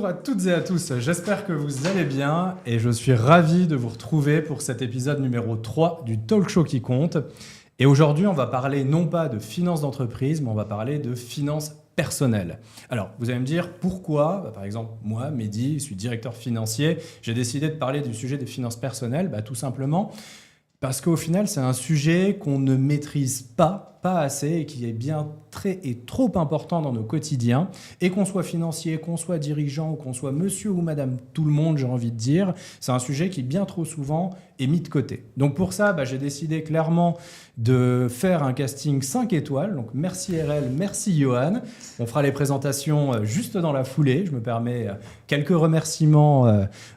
Bonjour à toutes et à tous, j'espère que vous allez bien et je suis ravi de vous retrouver pour cet épisode numéro 3 du Talk Show qui compte. Et aujourd'hui, on va parler non pas de finances d'entreprise, mais on va parler de finances personnelles. Alors, vous allez me dire pourquoi, par exemple, moi, Mehdi, je suis directeur financier, j'ai décidé de parler du sujet des finances personnelles, tout simplement parce qu'au final, c'est un sujet qu'on ne maîtrise pas assez et qui est bien trop important dans nos quotidiens. Et qu'on soit financier, qu'on soit dirigeant, ou qu'on soit monsieur ou madame tout le monde, j'ai envie de dire, c'est un sujet qui bien trop souvent est mis de côté. Donc pour ça, j'ai décidé clairement de faire un casting 5 étoiles. Donc merci RL, merci Johan. On fera les présentations juste dans la foulée. Je me permets quelques remerciements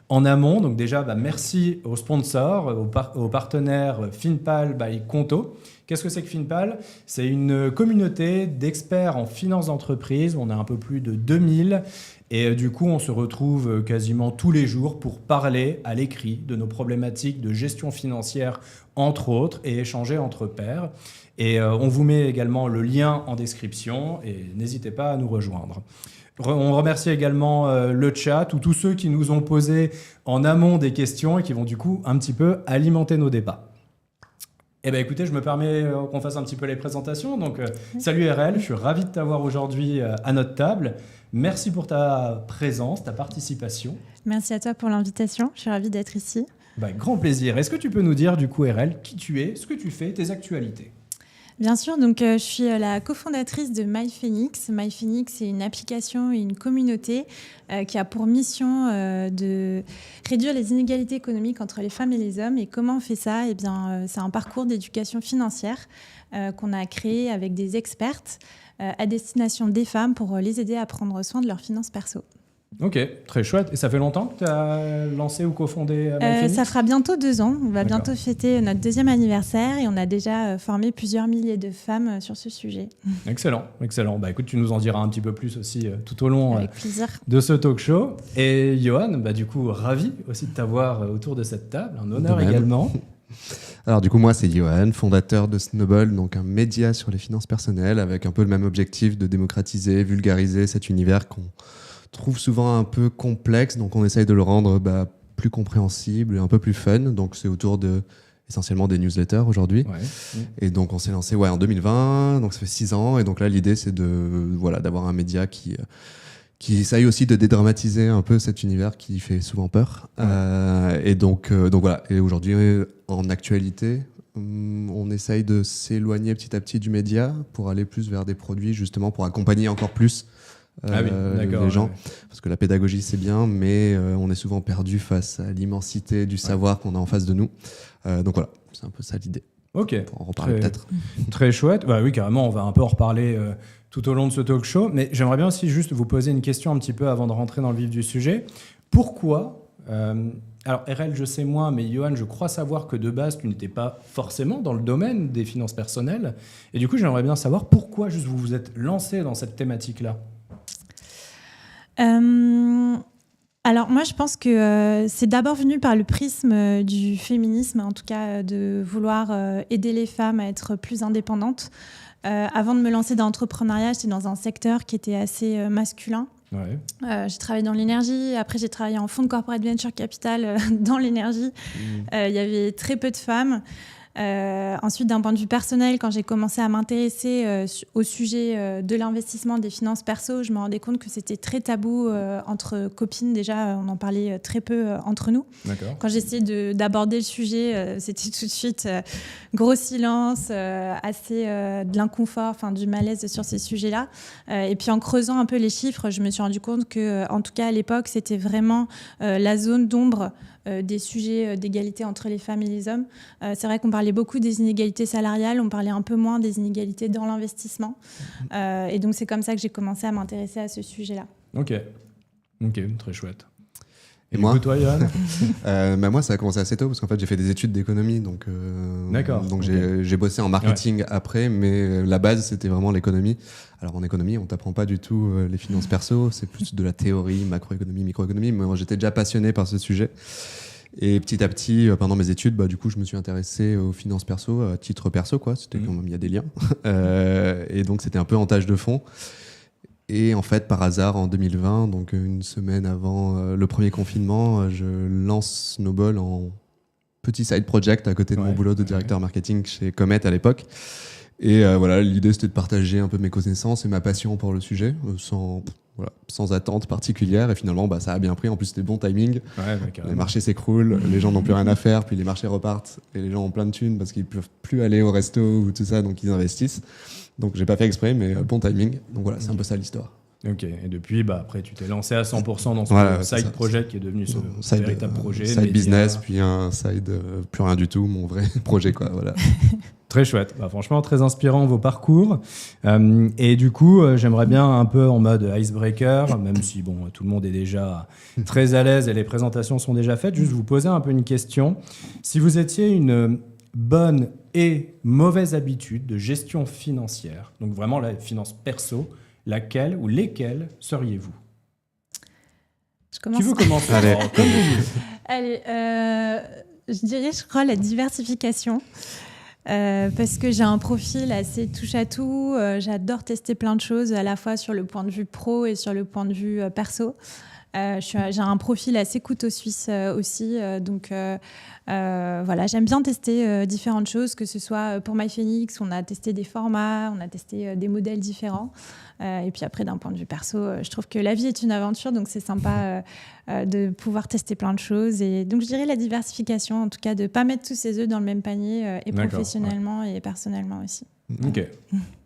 en amont. Donc déjà, merci aux sponsors, aux partenaires Finpal by Conto. Qu'est-ce que c'est que Finpal ? C'est une communauté d'experts en finances d'entreprise. On a un peu plus de 2000 et du coup, on se retrouve quasiment tous les jours pour parler à l'écrit de nos problématiques de gestion financière, entre autres, et échanger entre pairs. Et on vous met également le lien en description et n'hésitez pas à nous rejoindre. On remercie également le chat ou tous ceux qui nous ont posé en amont des questions et qui vont du coup un petit peu alimenter nos débats. Eh bien, écoutez, je me permets qu'on fasse un petit peu les présentations. Donc, salut RL, je suis ravi de t'avoir aujourd'hui à notre table. Merci pour ta présence, ta participation. Merci à toi pour l'invitation. Je suis ravie d'être ici. Grand plaisir. Est-ce que tu peux nous dire, du coup, RL, qui tu es, ce que tu fais, tes actualités ? Bien sûr, donc je suis la cofondatrice de MyPhoenix. MyPhoenix, c'est une application et une communauté qui a pour mission de réduire les inégalités économiques entre les femmes et les hommes. Et comment on fait ça ? Eh bien, c'est un parcours d'éducation financière qu'on a créé avec des expertes à destination des femmes pour les aider à prendre soin de leurs finances perso. Ok, très chouette. Et ça fait longtemps que tu as lancé ou cofondé MyPhoenix ? Ça fera bientôt 2 ans. On va bientôt fêter notre 2e anniversaire et on a déjà formé plusieurs milliers de femmes sur ce sujet. Excellent, excellent. Écoute, tu nous en diras un petit peu plus aussi tout au long Avec plaisir. De ce talk show. Et Johan, du coup, ravi aussi de t'avoir autour de cette table. Un honneur également. Alors du coup, moi, c'est Johan, fondateur de Snowball, donc un média sur les finances personnelles avec un peu le même objectif de démocratiser, vulgariser cet univers qu'on trouve souvent un peu complexe, donc on essaye de le rendre plus compréhensible et un peu plus fun. Donc c'est autour essentiellement des newsletters aujourd'hui. Ouais. Et donc on s'est lancé en 2020, donc ça fait 6 ans. Et donc là l'idée c'est d'avoir un média qui essaye aussi de dédramatiser un peu cet univers qui fait souvent peur. Ouais. Et donc voilà. Et aujourd'hui en actualité, on essaye de s'éloigner petit à petit du média pour aller plus vers des produits justement pour accompagner encore plus les gens, parce que la pédagogie c'est bien, mais on est souvent perdu face à l'immensité du savoir qu'on a en face de nous. Donc voilà, c'est un peu ça l'idée. Ok. Pour en reparler peut-être. Très chouette. Oui, carrément, on va un peu en reparler tout au long de ce talk show, mais j'aimerais bien aussi juste vous poser une question un petit peu avant de rentrer dans le vif du sujet. Pourquoi alors RL, je sais moins, mais Johan, je crois savoir que de base, tu n'étais pas forcément dans le domaine des finances personnelles. Et du coup, j'aimerais bien savoir pourquoi juste vous vous êtes lancé dans cette thématique-là. Alors moi je pense que c'est d'abord venu par le prisme du féminisme, en tout cas de vouloir aider les femmes à être plus indépendantes. Avant de me lancer dans l'entrepreneuriat, j'étais dans un secteur qui était assez masculin. Ouais. J'ai travaillé dans l'énergie, après j'ai travaillé en fonds de corporate venture capital dans l'énergie. Il y avait très peu de femmes. Ensuite, d'un point de vue personnel, quand j'ai commencé à m'intéresser au sujet de l'investissement des finances perso, je me rendais compte que c'était très tabou entre copines. Déjà, on en parlait très peu entre nous. D'accord. Quand j'essayais d'aborder le sujet, c'était tout de suite gros silence, assez de l'inconfort, du malaise sur ces sujets-là. Et puis en creusant un peu les chiffres, je me suis rendu compte que, en tout cas à l'époque, c'était vraiment la zone d'ombre des sujets d'égalité entre les femmes et les hommes. C'est vrai qu'on parlait beaucoup des inégalités salariales, on parlait un peu moins des inégalités dans l'investissement. Et donc, c'est comme ça que j'ai commencé à m'intéresser à ce sujet-là. Ok, très chouette. Et moi, toi, Johan moi, ça a commencé assez tôt parce qu'en fait, j'ai fait des études d'économie. Donc, j'ai bossé en marketing après, mais la base, c'était vraiment l'économie. Alors, en économie, on t'apprend pas du tout les finances perso. C'est plus de la théorie, macroéconomie, microéconomie. Mais moi, j'étais déjà passionné par ce sujet. Et petit à petit, pendant mes études, du coup, je me suis intéressé aux finances perso, à titre perso, quoi. C'était quand même, il y a des liens. Et donc, c'était un peu en tâche de fond. Et en fait, par hasard, en 2020, donc une semaine avant le premier confinement, je lance Snowball en petit side project à côté de mon boulot de directeur marketing chez Comet à l'époque. Et voilà, l'idée c'était de partager un peu mes connaissances et ma passion pour le sujet, sans attente particulière. Et finalement, ça a bien pris. En plus, c'était bon timing. Les marchés s'écroulent, les gens n'ont plus rien à faire, puis les marchés repartent et les gens ont plein de thunes parce qu'ils ne peuvent plus aller au resto ou tout ça, donc ils investissent. Donc j'ai pas fait exprès, mais bon timing. Donc voilà, c'est un peu ça l'histoire. Ok, et depuis, après, tu t'es lancé à 100% dans ce side project qui est devenu ce véritable projet. Side business, puis un side plus rien du tout, mon vrai projet, quoi. Voilà. Très chouette. Franchement, très inspirant vos parcours. Et du coup, j'aimerais bien un peu en mode icebreaker, même si tout le monde est déjà très à l'aise et les présentations sont déjà faites, juste vous poser un peu une question. Si vous étiez une bonne et mauvaise habitude de gestion financière, donc vraiment la finance perso, laquelle ou lesquelles seriez-vous ? Je commence. Tu veux commencer ? Allez. Comme vous voulez. Allez, je dirais, je crois, la diversification. Parce que j'ai un profil assez touche-à-tout. J'adore tester plein de choses, à la fois sur le point de vue pro et sur le point de vue perso. J'ai un profil assez couteau suisse aussi. Donc, voilà, j'aime bien tester différentes choses, que ce soit pour MyPhoenix, on a testé des formats, on a testé des modèles différents. Et puis après, d'un point de vue perso, je trouve que la vie est une aventure, donc c'est sympa de pouvoir tester plein de choses. Et donc, je dirais la diversification, en tout cas, de ne pas mettre tous ses œufs dans le même panier, et professionnellement et personnellement aussi. Ok.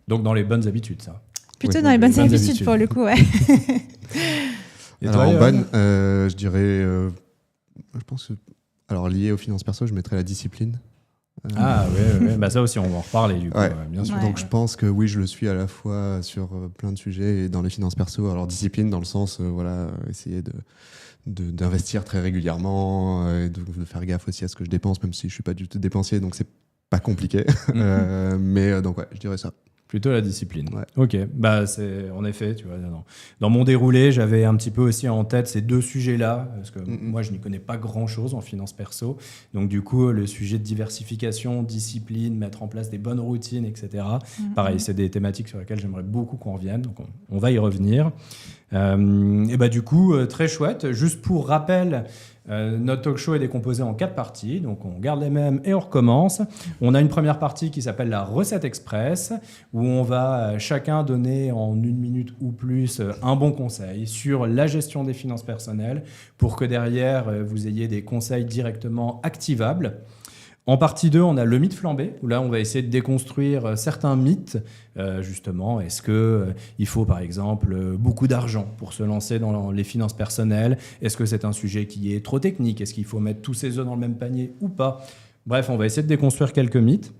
Donc, dans les bonnes habitudes, ça. Plutôt dans les bonnes habitudes, pour le coup, ouais. Et alors, toi, en bonne, je dirais... je pense que... Alors, lié aux finances perso, je mettrais la discipline. Ouais. Ça aussi, on va en reparler, du coup, bien sûr. Donc, je pense que oui, je le suis à la fois sur plein de sujets et dans les finances perso. Alors, discipline dans le sens, essayer d'investir très régulièrement et de faire gaffe aussi à ce que je dépense, même si je suis pas du tout dépensier, donc c'est pas compliqué. Mais donc, je dirais ça. Plutôt la discipline. Ouais. Ok, c'est en effet, tu vois, dans mon déroulé, j'avais un petit peu aussi en tête ces deux sujets-là, parce que moi, je n'y connais pas grand-chose en finance perso. Donc, du coup, le sujet de diversification, discipline, mettre en place des bonnes routines, etc. Pareil, c'est des thématiques sur lesquelles j'aimerais beaucoup qu'on revienne. Donc, on va y revenir. Et du coup, très chouette. Juste pour rappel, notre talk show est décomposé en 4 parties, donc on garde les mêmes et on recommence. On a une première partie qui s'appelle la recette express, où on va chacun donner en 1 minute ou plus un bon conseil sur la gestion des finances personnelles pour que derrière vous ayez des conseils directement activables. En partie 2, on a le mythe flambé, où là, on va essayer de déconstruire certains mythes. Justement, est-ce qu'il faut, par exemple, beaucoup d'argent pour se lancer dans les finances personnelles ? Est-ce que c'est un sujet qui est trop technique ? Est-ce qu'il faut mettre tous ses œufs dans le même panier ou pas ? Bref, on va essayer de déconstruire quelques mythes.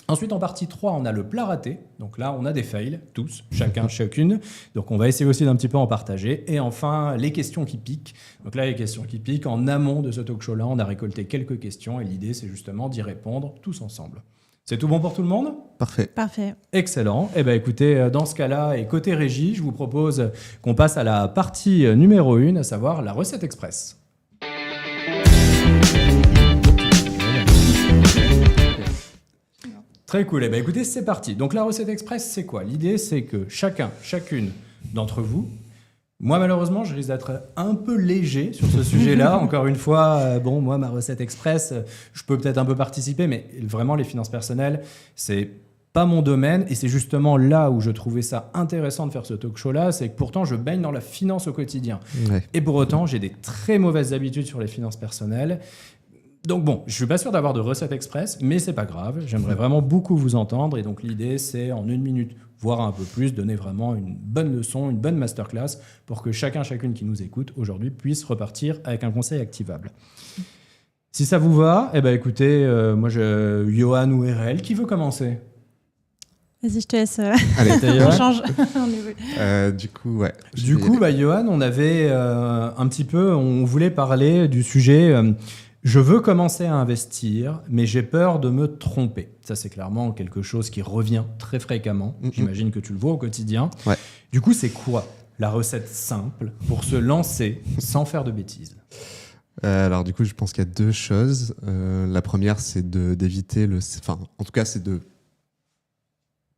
Ensuite, en partie 3, on a le plat raté. Donc là, on a des fails, tous, chacun, chacune. Donc on va essayer aussi d'un petit peu en partager. Et enfin, les questions qui piquent. Donc là, les questions qui piquent, en amont de ce talk show-là, on a récolté quelques questions. Et l'idée, c'est justement d'y répondre tous ensemble. C'est tout bon pour tout le monde ? Parfait. Excellent. Écoutez, dans ce cas-là, et côté régie, je vous propose qu'on passe à la partie numéro 1, à savoir la recette express. Très cool. Écoutez, c'est parti. Donc, la recette express, c'est quoi ? L'idée, c'est que chacune d'entre vous, moi, malheureusement, je risque d'être un peu léger sur ce sujet-là. Encore une fois, moi, ma recette express, je peux peut-être un peu participer, mais vraiment, les finances personnelles, c'est pas mon domaine. Et c'est justement là où je trouvais ça intéressant de faire ce talk show-là, c'est que pourtant, je baigne dans la finance au quotidien. Ouais. Et pour autant, j'ai des très mauvaises habitudes sur les finances personnelles. Donc je suis pas sûr d'avoir de recette express, mais c'est pas grave. J'aimerais vraiment beaucoup vous entendre. Et donc l'idée, c'est en 1 minute, voire un peu plus, donner vraiment une bonne leçon, une bonne masterclass pour que chacune qui nous écoute aujourd'hui puisse repartir avec un conseil activable. Si ça vous va, écoutez, moi, Johan ou RL, qui veut commencer ? Vas-y, je te laisse. Allez, on change. Du coup, ouais. Johan, on avait un petit peu, on voulait parler du sujet... je veux commencer à investir, mais j'ai peur de me tromper. Ça, c'est clairement quelque chose qui revient très fréquemment. J'imagine que tu le vois au quotidien. Ouais. Du coup, c'est quoi la recette simple pour se lancer sans faire de bêtises ? Alors, du coup, je pense qu'il y a 2 choses. La première, c'est d'éviter en tout cas, c'est de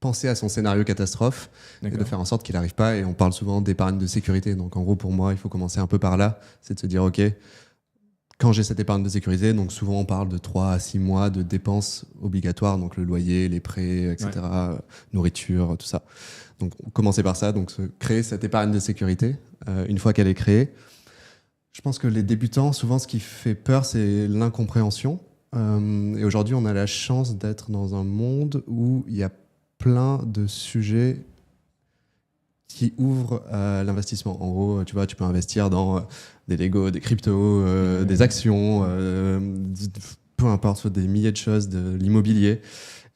penser à son scénario catastrophe et de faire en sorte qu'il n'arrive pas. Et on parle souvent d'épargne de sécurité. Donc en gros, pour moi, il faut commencer un peu par là. C'est de se dire, OK, quand j'ai cette épargne de sécurité, donc souvent on parle de 3 à 6 mois de dépenses obligatoires, donc le loyer, les prêts, etc., nourriture, tout ça. Donc commencer par ça, donc créer cette épargne de sécurité. Une fois qu'elle est créée, je pense que les débutants, souvent ce qui fait peur, c'est l'incompréhension. Et aujourd'hui, on a la chance d'être dans un monde où il y a plein de sujets qui ouvrent à l'investissement. En gros, tu vois, tu peux investir dans des Lego, des cryptos, des actions, peu importe, des milliers de choses, de l'immobilier.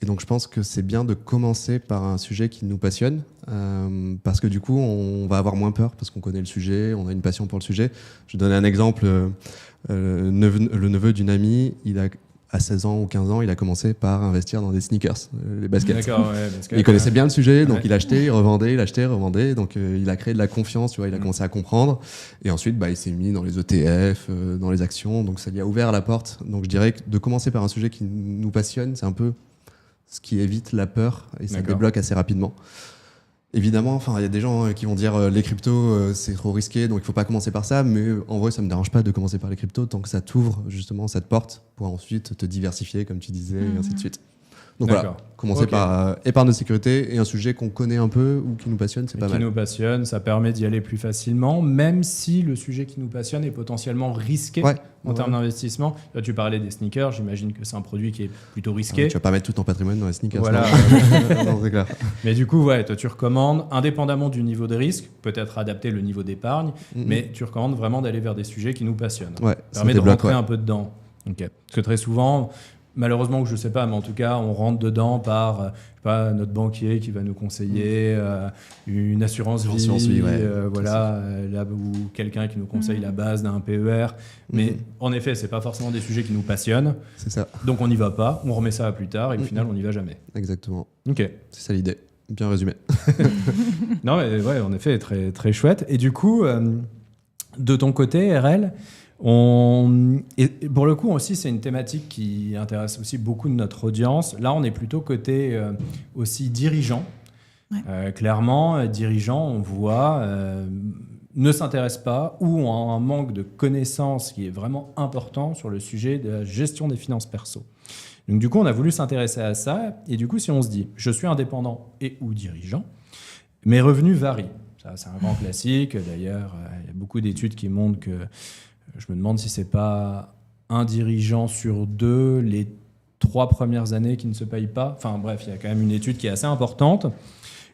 Et donc, je pense que c'est bien de commencer par un sujet qui nous passionne, parce que du coup, on va avoir moins peur, parce qu'on connaît le sujet, on a une passion pour le sujet. Je vais donner un exemple. Le neveu d'une amie, à 16 ans ou 15 ans, il a commencé par investir dans des sneakers, les baskets. D'accord, basket, il connaissait bien le sujet, donc il achetait, il revendait, il achetait, revendait. Donc il a créé de la confiance, tu vois, il a commencé à comprendre. Et ensuite, il s'est mis dans les ETF, dans les actions. Donc ça lui a ouvert la porte. Donc je dirais que de commencer par un sujet qui nous passionne, c'est un peu ce qui évite la peur et ça débloque assez rapidement. Évidemment, il y a des gens qui vont dire les cryptos c'est trop risqué, donc il faut pas commencer par ça, mais en vrai ça me dérange pas de commencer par les cryptos tant que ça t'ouvre justement cette porte pour ensuite te diversifier comme tu disais et ainsi de suite. Donc voilà, commencer par épargne de sécurité et un sujet qu'on connaît un peu ou qui nous passionne, c'est pas mal. Qui nous passionne, ça permet d'y aller plus facilement, même si le sujet qui nous passionne est potentiellement risqué en termes d'investissement. Là, tu parlais des sneakers, j'imagine que c'est un produit qui est plutôt risqué. Tu vas pas mettre tout ton patrimoine dans les sneakers. Voilà. Non, c'est clair. Mais du coup, toi, tu recommandes, indépendamment du niveau de risque, peut-être adapter le niveau d'épargne, mais tu recommandes vraiment d'aller vers des sujets qui nous passionnent. Ouais, ça permet de rentrer un peu dedans. Parce que très souvent... Malheureusement, je ne sais pas, mais en tout cas, on rentre dedans par notre banquier qui va nous conseiller une assurance vie, là où quelqu'un qui nous conseille la base d'un PER. Mais en effet, ce n'est pas forcément des sujets qui nous passionnent. C'est ça. Donc on n'y va pas, on remet ça à plus tard et au final, on n'y va jamais. Exactement. Ok. C'est ça l'idée. Bien résumé. Non, mais en effet, très, très chouette. Et du coup, de ton côté, RL, et pour le coup aussi, c'est une thématique qui intéresse aussi beaucoup de notre audience. Là, on est plutôt côté aussi dirigeant. Ouais. Clairement, dirigeants, on voit, ne s'intéressent pas ou ont un manque de connaissances qui est vraiment important sur le sujet de la gestion des finances perso. Donc du coup, on a voulu s'intéresser à ça. Et du coup, si on se dit, je suis indépendant et ou dirigeant, mes revenus varient. Ça, c'est un grand classique. D'ailleurs, il y a beaucoup d'études qui montrent que je me demande si ce n'est pas un dirigeant sur 2 les 3 premières années qui ne se paye pas. Enfin bref, il y a quand même une étude qui est assez importante.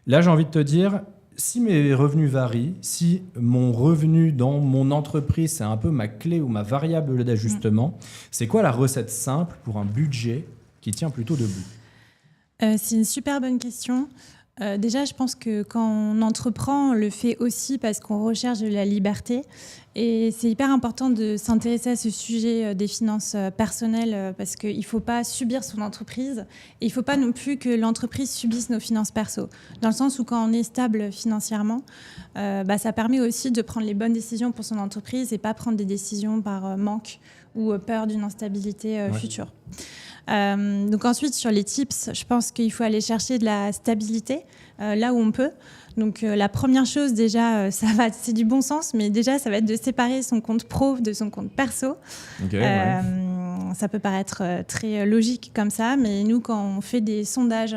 Là, j'ai envie de te dire, si mes revenus varient, si mon revenu dans mon entreprise, c'est un peu ma clé ou ma variable d'ajustement, c'est quoi la recette simple pour un budget qui tient plutôt debout ? C'est une super bonne question. Déjà, je pense que quand on entreprend, on le fait aussi parce qu'on recherche de la liberté. Et c'est hyper important de s'intéresser à ce sujet des finances personnelles parce qu'il ne faut pas subir son entreprise et il ne faut pas non plus que l'entreprise subisse nos finances perso. Dans le sens où quand on est stable financièrement, ça permet aussi de prendre les bonnes décisions pour son entreprise et pas prendre des décisions par manque ou peur d'une instabilité future. Donc ensuite, sur les tips, je pense qu'il faut aller chercher de la stabilité là où on peut. Donc la première chose déjà, c'est du bon sens, mais déjà ça va être de séparer son compte pro de son compte perso. Ça peut paraître très logique comme ça, mais nous quand on fait des sondages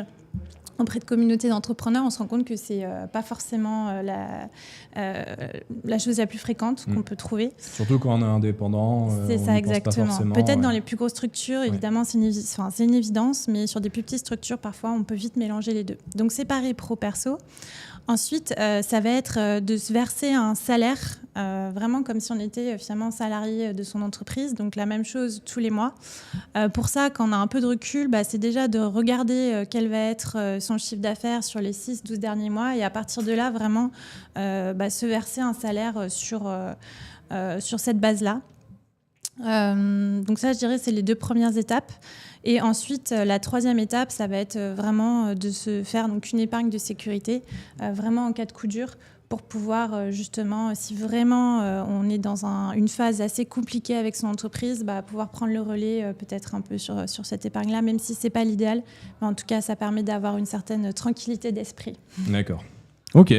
auprès de communautés d'entrepreneurs, on se rend compte que c'est pas forcément la chose la plus fréquente qu'on peut trouver. Surtout quand on est indépendant. C'est ça, exactement. Peut-être dans les plus grosses structures, évidemment, c'est une évidence, mais sur des plus petites structures, parfois, on peut vite mélanger les deux. Donc, séparer pro-perso. Ensuite, ça va être de se verser un salaire, vraiment comme si on était finalement salarié de son entreprise, donc la même chose tous les mois. Pour ça, quand on a un peu de recul, c'est déjà de regarder quel va être son chiffre d'affaires sur les 6-12 derniers mois et à partir de là, vraiment se verser un salaire sur cette base-là. Donc ça, je dirais, c'est les 2 premières étapes. Et ensuite, la 3e étape, ça va être vraiment de se faire donc, une épargne de sécurité, vraiment en cas de coup dur, pour pouvoir justement, si vraiment on est dans une phase assez compliquée avec son entreprise, pouvoir prendre le relais peut-être un peu sur cette épargne-là, même si ce n'est pas l'idéal. Mais en tout cas, ça permet d'avoir une certaine tranquillité d'esprit. D'accord. Ok.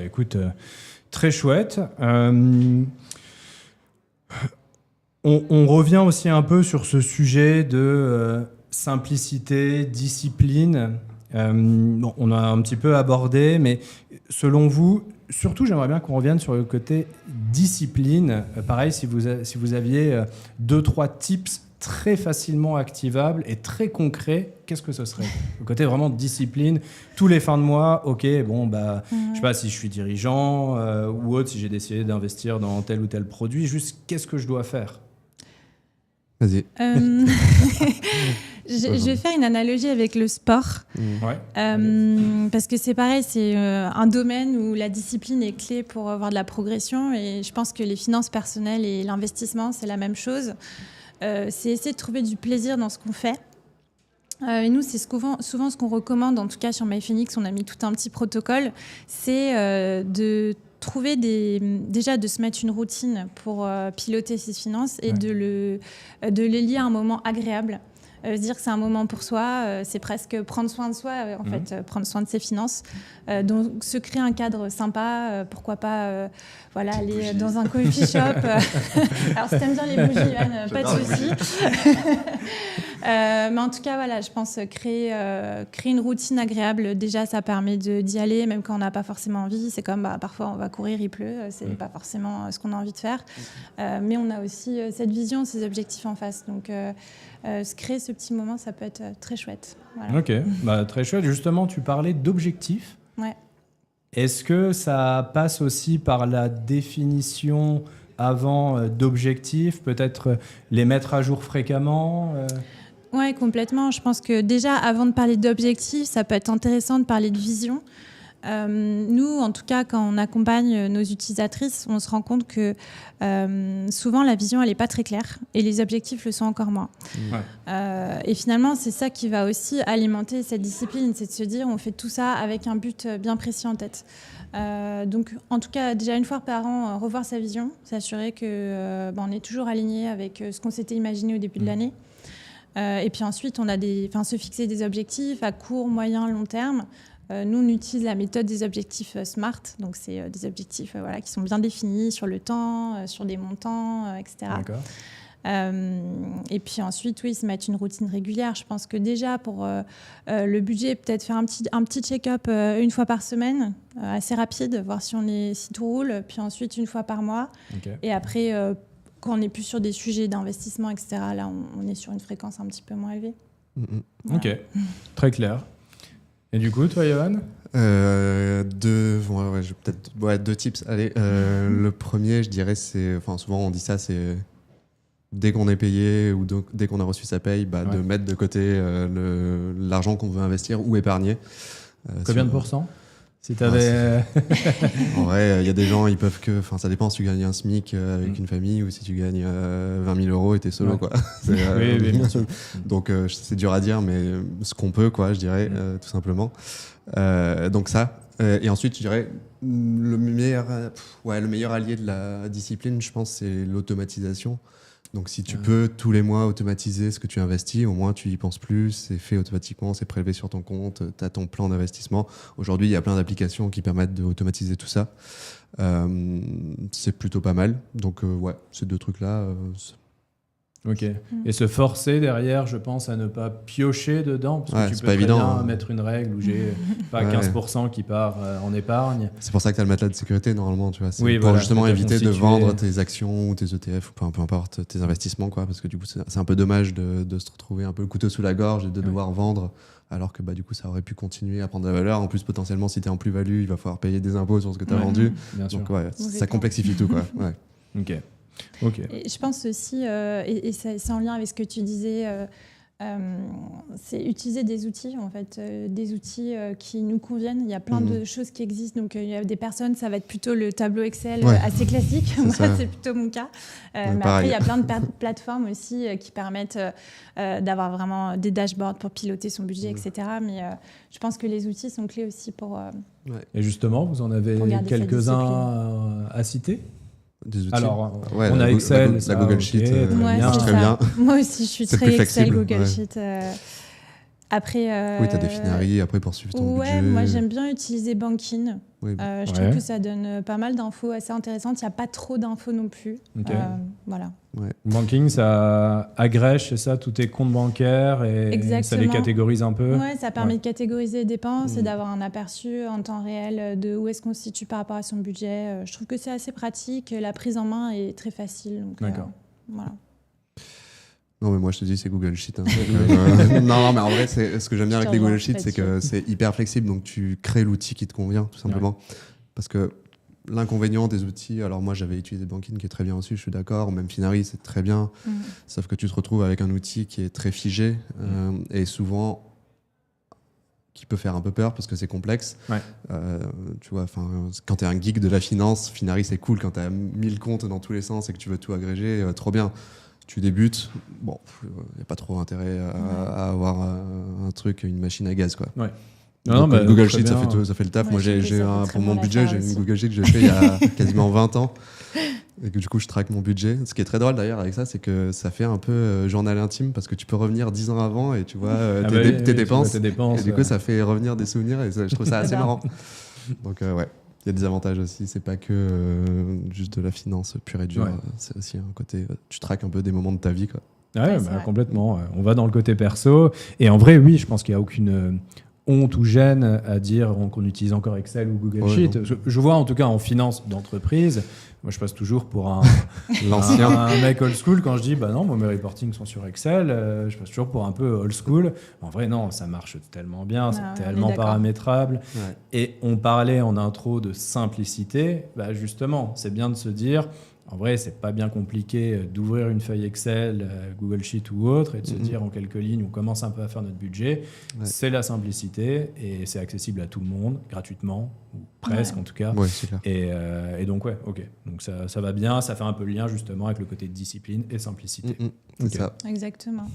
Écoute, très chouette. On revient aussi un peu sur ce sujet de simplicité, discipline. On a un petit peu abordé, mais selon vous, surtout j'aimerais bien qu'on revienne sur le côté discipline. Pareil, si vous aviez 2-3 tips très facilement activables et très concrets, qu'est-ce que ce serait ? Le côté vraiment discipline, tous les fins de mois, ok, je sais pas si je suis dirigeant ou autre, si j'ai décidé d'investir dans tel ou tel produit, juste qu'est-ce que je dois faire ? Vas-y. Je vais faire une analogie avec le sport. Parce que c'est pareil, c'est un domaine où la discipline est clé pour avoir de la progression. Et je pense que les finances personnelles et l'investissement, c'est la même chose. C'est essayer de trouver du plaisir dans ce qu'on fait. Et nous, c'est souvent ce qu'on recommande, en tout cas sur MyPhoenix, on a mis tout un petit protocole, c'est de trouver déjà de se mettre une routine pour piloter ses finances et de les lier à un moment agréable. Se dire que c'est un moment pour soi, c'est presque prendre soin de soi, prendre soin de ses finances. Donc, se créer un cadre sympa, pourquoi pas aller dans un coffee shop. Alors, si t'aimes bien les bougies, Johan, pas de souci. Mais en tout cas, je pense créer une routine agréable. Déjà, ça permet d'y aller, même quand on n'a pas forcément envie. C'est comme parfois, on va courir, il pleut. C'est pas forcément ce qu'on a envie de faire. Mais on a aussi cette vision, ces objectifs en face. Donc, se créer ce petit moment, ça peut être très chouette. Voilà. Ok, très chouette. Justement, tu parlais d'objectifs. Ouais. Est-ce que ça passe aussi par la définition avant d'objectifs, peut-être les mettre à jour fréquemment Oui, complètement. Je pense que déjà, avant de parler d'objectifs, ça peut être intéressant de parler de vision. Nous, en tout cas, quand on accompagne nos utilisatrices, on se rend compte que souvent la vision, elle n'est pas très claire et les objectifs le sont encore moins. Et finalement, c'est ça qui va aussi alimenter cette discipline, c'est de se dire on fait tout ça avec un but bien précis en tête. Donc, en tout cas, déjà une fois par an, revoir sa vision, s'assurer que on est toujours aligné avec ce qu'on s'était imaginé au début de l'année. Et puis ensuite, on a se fixer des objectifs à court, moyen, long terme. Nous, on utilise la méthode des objectifs SMART. Donc, c'est des objectifs qui sont bien définis sur le temps, sur des montants, etc. D'accord. Et puis ensuite, se mettre une routine régulière. Je pense que déjà, pour le budget, peut-être faire un petit check-up une fois par semaine, assez rapide, voir si tout roule. Puis ensuite, une fois par mois. Okay. Et après, quand on n'est plus sur des sujets d'investissement, etc., là, on est sur une fréquence un petit peu moins élevée. Voilà. Ok, très clair. Et du coup, toi, Johan ? Deux tips. Allez, le premier, je dirais, souvent on dit ça, c'est dès qu'on est payé ou dès qu'on a reçu sa paye, de mettre de côté l'argent qu'on veut investir ou épargner. Combien de pourcents ? Si t'avais... En vrai, il y a des gens, ils peuvent que... Enfin, ça dépend si tu gagnes un SMIC avec une famille ou si tu gagnes 20 000 euros et t'es solo, quoi. Oui, bien sûr. Donc, c'est dur à dire, mais ce qu'on peut, quoi, je dirais, tout simplement. Donc ça. Et ensuite, je dirais, le meilleur allié de la discipline, je pense, c'est l'automatisation. Donc, si tu peux tous les mois automatiser ce que tu investis, au moins tu y penses plus, c'est fait automatiquement, c'est prélevé sur ton compte, tu as ton plan d'investissement. Aujourd'hui, il y a plein d'applications qui permettent d'automatiser tout ça. C'est plutôt pas mal. Donc, ces deux trucs-là. Ok. Et se forcer derrière, je pense, à ne pas piocher dedans, parce que tu peux très bien mettre une règle où j'ai pas 15% qui part en épargne. C'est pour ça que tu as le matelas de sécurité, normalement, tu vois. C'est pour justement éviter de vendre tes actions ou tes ETF, ou peu importe, tes investissements, quoi, parce que du coup, c'est un peu dommage de se retrouver un peu le couteau sous la gorge et de devoir vendre, alors que du coup, ça aurait pu continuer à prendre de la valeur. En plus, potentiellement, si tu es en plus-value, il va falloir payer des impôts sur ce que tu as vendu. Donc, ça complexifie tout, quoi. Ouais. Ok. Okay. Et je pense aussi, et c'est en lien avec ce que tu disais, c'est utiliser des outils, en fait, des outils qui nous conviennent. Il y a plein de choses qui existent. Donc, il y a des personnes, ça va être plutôt le tableau Excel assez classique. Moi, c'est plutôt mon cas. Mais après, il y a plein de plateformes aussi qui permettent d'avoir vraiment des dashboards pour piloter son budget, etc. Mais je pense que les outils sont clés aussi pour... Et justement, vous en avez quelques-uns à citer ? Des outils. Alors, on a Excel, la Google Sheet, très bien. Moi aussi, je suis très Excel, Google Sheet. Après, oui, tu as des Finari après pour suivre ton budget. Moi, j'aime bien utiliser Bankin. Oui. Je trouve que ça donne pas mal d'infos assez intéressantes. Il n'y a pas trop d'infos non plus. Okay. Voilà. Ouais. Banking, ça agrège, c'est ça, tous tes comptes bancaires et ça les catégorise un peu. Oui, ça permet de catégoriser les dépenses et d'avoir un aperçu en temps réel de où est-ce qu'on se situe par rapport à son budget. Je trouve que c'est assez pratique. La prise en main est très facile. Donc, d'accord. Voilà. Non, mais moi, je te dis, c'est Google Sheet. Hein. Non, mais en vrai, ce que j'aime bien avec les Google Sheets, c'est que c'est hyper flexible. Donc, tu crées l'outil qui te convient, tout simplement. Ouais. Parce que l'inconvénient des outils, alors moi, j'avais utilisé Bankin, qui est très bien aussi, je suis d'accord. Même Finari, c'est très bien. Sauf que tu te retrouves avec un outil qui est très figé et souvent qui peut faire un peu peur parce que c'est complexe. Ouais. Tu vois, quand tu es un geek de la finance, Finari, c'est cool. Quand tu as 1000 comptes dans tous les sens et que tu veux tout agréger, trop bien. Tu débutes, il n'y a pas trop intérêt à avoir un truc, une machine à gaz, quoi. Ouais. Donc, Google Sheet, ça fait le taf. Moi, pour mon budget, j'ai une Google Sheet que j'ai fait il y a quasiment 20 ans. Et que du coup, je traque mon budget. Ce qui est très drôle d'ailleurs avec ça, c'est que ça fait un peu journal intime parce que tu peux revenir 10 ans avant et tu vois tes dépenses. Et du coup, ça fait revenir des souvenirs et je trouve ça assez marrant. Donc, ouais. Il y a des avantages aussi, c'est pas que juste de la finance pure et dure, c'est aussi un côté, tu traques un peu des moments de ta vie, quoi. Ouais, complètement. On va dans le côté perso. Et en vrai, oui, je pense qu'il n'y a aucune honte ou gêne à dire qu'on utilise encore Excel ou Google Sheet. Je vois en tout cas en finance d'entreprise, moi je passe toujours pour un mec old school quand je dis bah non, moi mes reportings sont sur Excel, je passe toujours pour un peu old school. En vrai non, ça marche tellement bien, c'est tellement paramétrable. Ouais. Et on parlait en intro de simplicité, bah justement, c'est bien de se dire en vrai, c'est pas bien compliqué d'ouvrir une feuille Excel, Google Sheet ou autre, et de se dire en quelques lignes, on commence un peu à faire notre budget. Ouais. C'est la simplicité et c'est accessible à tout le monde, gratuitement, ou presque en tout cas. Ouais, c'est clair. Et donc, ok. Donc ça va bien, ça fait un peu le lien justement avec le côté de discipline et simplicité. C'est ça. Exactement.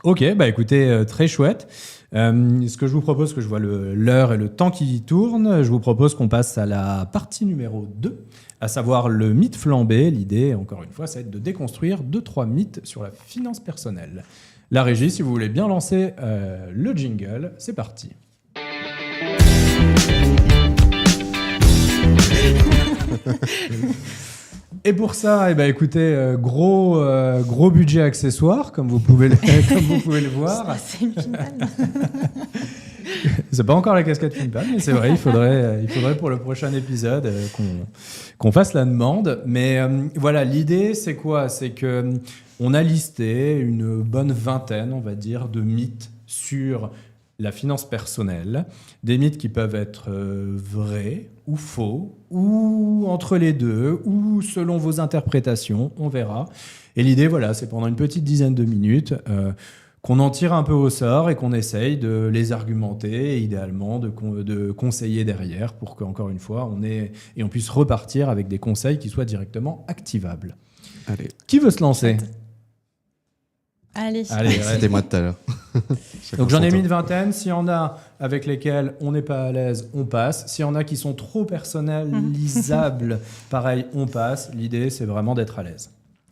Ok, bah écoutez, très chouette. Ce que je vous propose, que je vois l'heure et le temps qui tournent, je vous propose qu'on passe à la partie numéro 2, à savoir le mythe flambé. L'idée, encore une fois, c'est de déconstruire 2-3 mythes sur la finance personnelle. La régie, si vous voulez bien lancer le jingle, c'est parti. Et pour ça, écoutez, gros budget accessoire, comme vous pouvez le voir. C'est une finale. C'est pas encore la casquette Finpal, mais c'est vrai, il faudrait pour le prochain épisode qu'on fasse la demande. Mais voilà, l'idée, c'est quoi ? C'est qu'on a listé une bonne vingtaine, on va dire, de mythes sur la finance personnelle. Des mythes qui peuvent être vrais ou faux, ou entre les deux, ou selon vos interprétations, on verra. Et l'idée, voilà, c'est pendant une petite dizaine de minutes qu'on en tire un peu au sort et qu'on essaye de les argumenter et idéalement de conseiller derrière pour qu'encore une fois, on puisse repartir avec des conseils qui soient directement activables. Allez. Qui veut se lancer ? Allez. C'était moi tout à l'heure. Donc j'en ai mis une vingtaine. S'il y en a avec lesquels on n'est pas à l'aise, on passe. S'il y en a qui sont trop personnalisables, pareil, on passe. L'idée, c'est vraiment d'être à l'aise.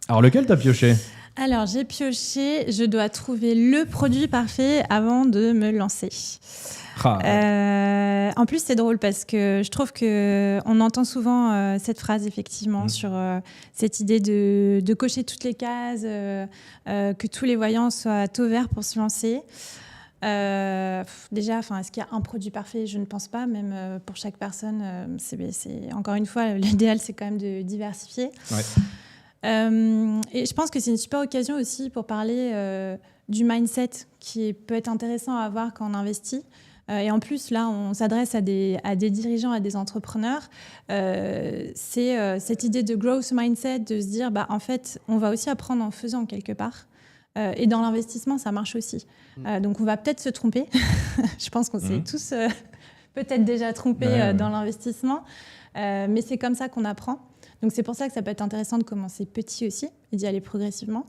Alors, lequel t'as pioché ? Alors, j'ai pioché, je dois trouver le produit parfait avant de me lancer. En plus, c'est drôle parce que je trouve qu'on entend souvent cette phrase, effectivement, sur cette idée de cocher toutes les cases, que tous les voyants soient au vert pour se lancer. Déjà, est-ce qu'il y a un produit parfait ? Je ne pense pas, même pour chaque personne. C'est encore une fois, l'idéal, c'est quand même de diversifier. Ouais. Et je pense que c'est une super occasion aussi pour parler du mindset qui peut être intéressant à avoir quand on investit. Et en plus, là, on s'adresse à des dirigeants, à des entrepreneurs. C'est cette idée de growth mindset, de se dire, en fait, on va aussi apprendre en faisant quelque part. Et dans l'investissement, ça marche aussi. Donc, on va peut-être se tromper. Je pense qu'on s'est tous peut-être déjà trompés dans l'investissement. Mais c'est comme ça qu'on apprend. Donc, c'est pour ça que ça peut être intéressant de commencer petit aussi et d'y aller progressivement.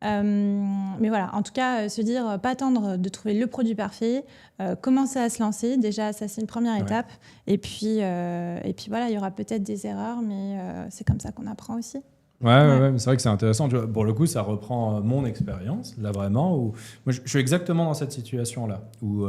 Mais voilà, en tout cas, se dire, pas attendre de trouver le produit parfait, commencer à se lancer. Déjà, ça, c'est une première étape. Et puis voilà, il y aura peut-être des erreurs, mais c'est comme ça qu'on apprend aussi. Ouais, c'est vrai que c'est intéressant. Tu vois, pour le coup, ça reprend mon expérience, là vraiment. Où moi, je suis exactement dans cette situation-là, où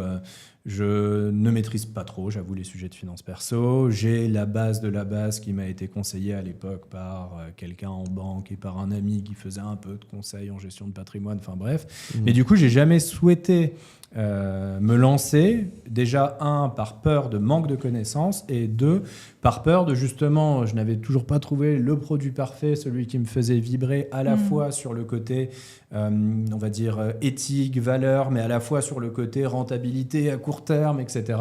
je ne maîtrise pas trop, j'avoue, les sujets de finances perso. J'ai la base de la base qui m'a été conseillée à l'époque par quelqu'un en banque et par un ami qui faisait un peu de conseils en gestion de patrimoine, enfin bref. Mais du coup, j'ai jamais souhaité me lancer, déjà, par peur de manque de connaissances, et deux, par peur de justement, je n'avais toujours pas trouvé le produit parfait, celui qui me faisait vibrer à la fois sur le côté, on va dire, éthique, valeur, mais à la fois sur le côté rentabilité à court terme, etc.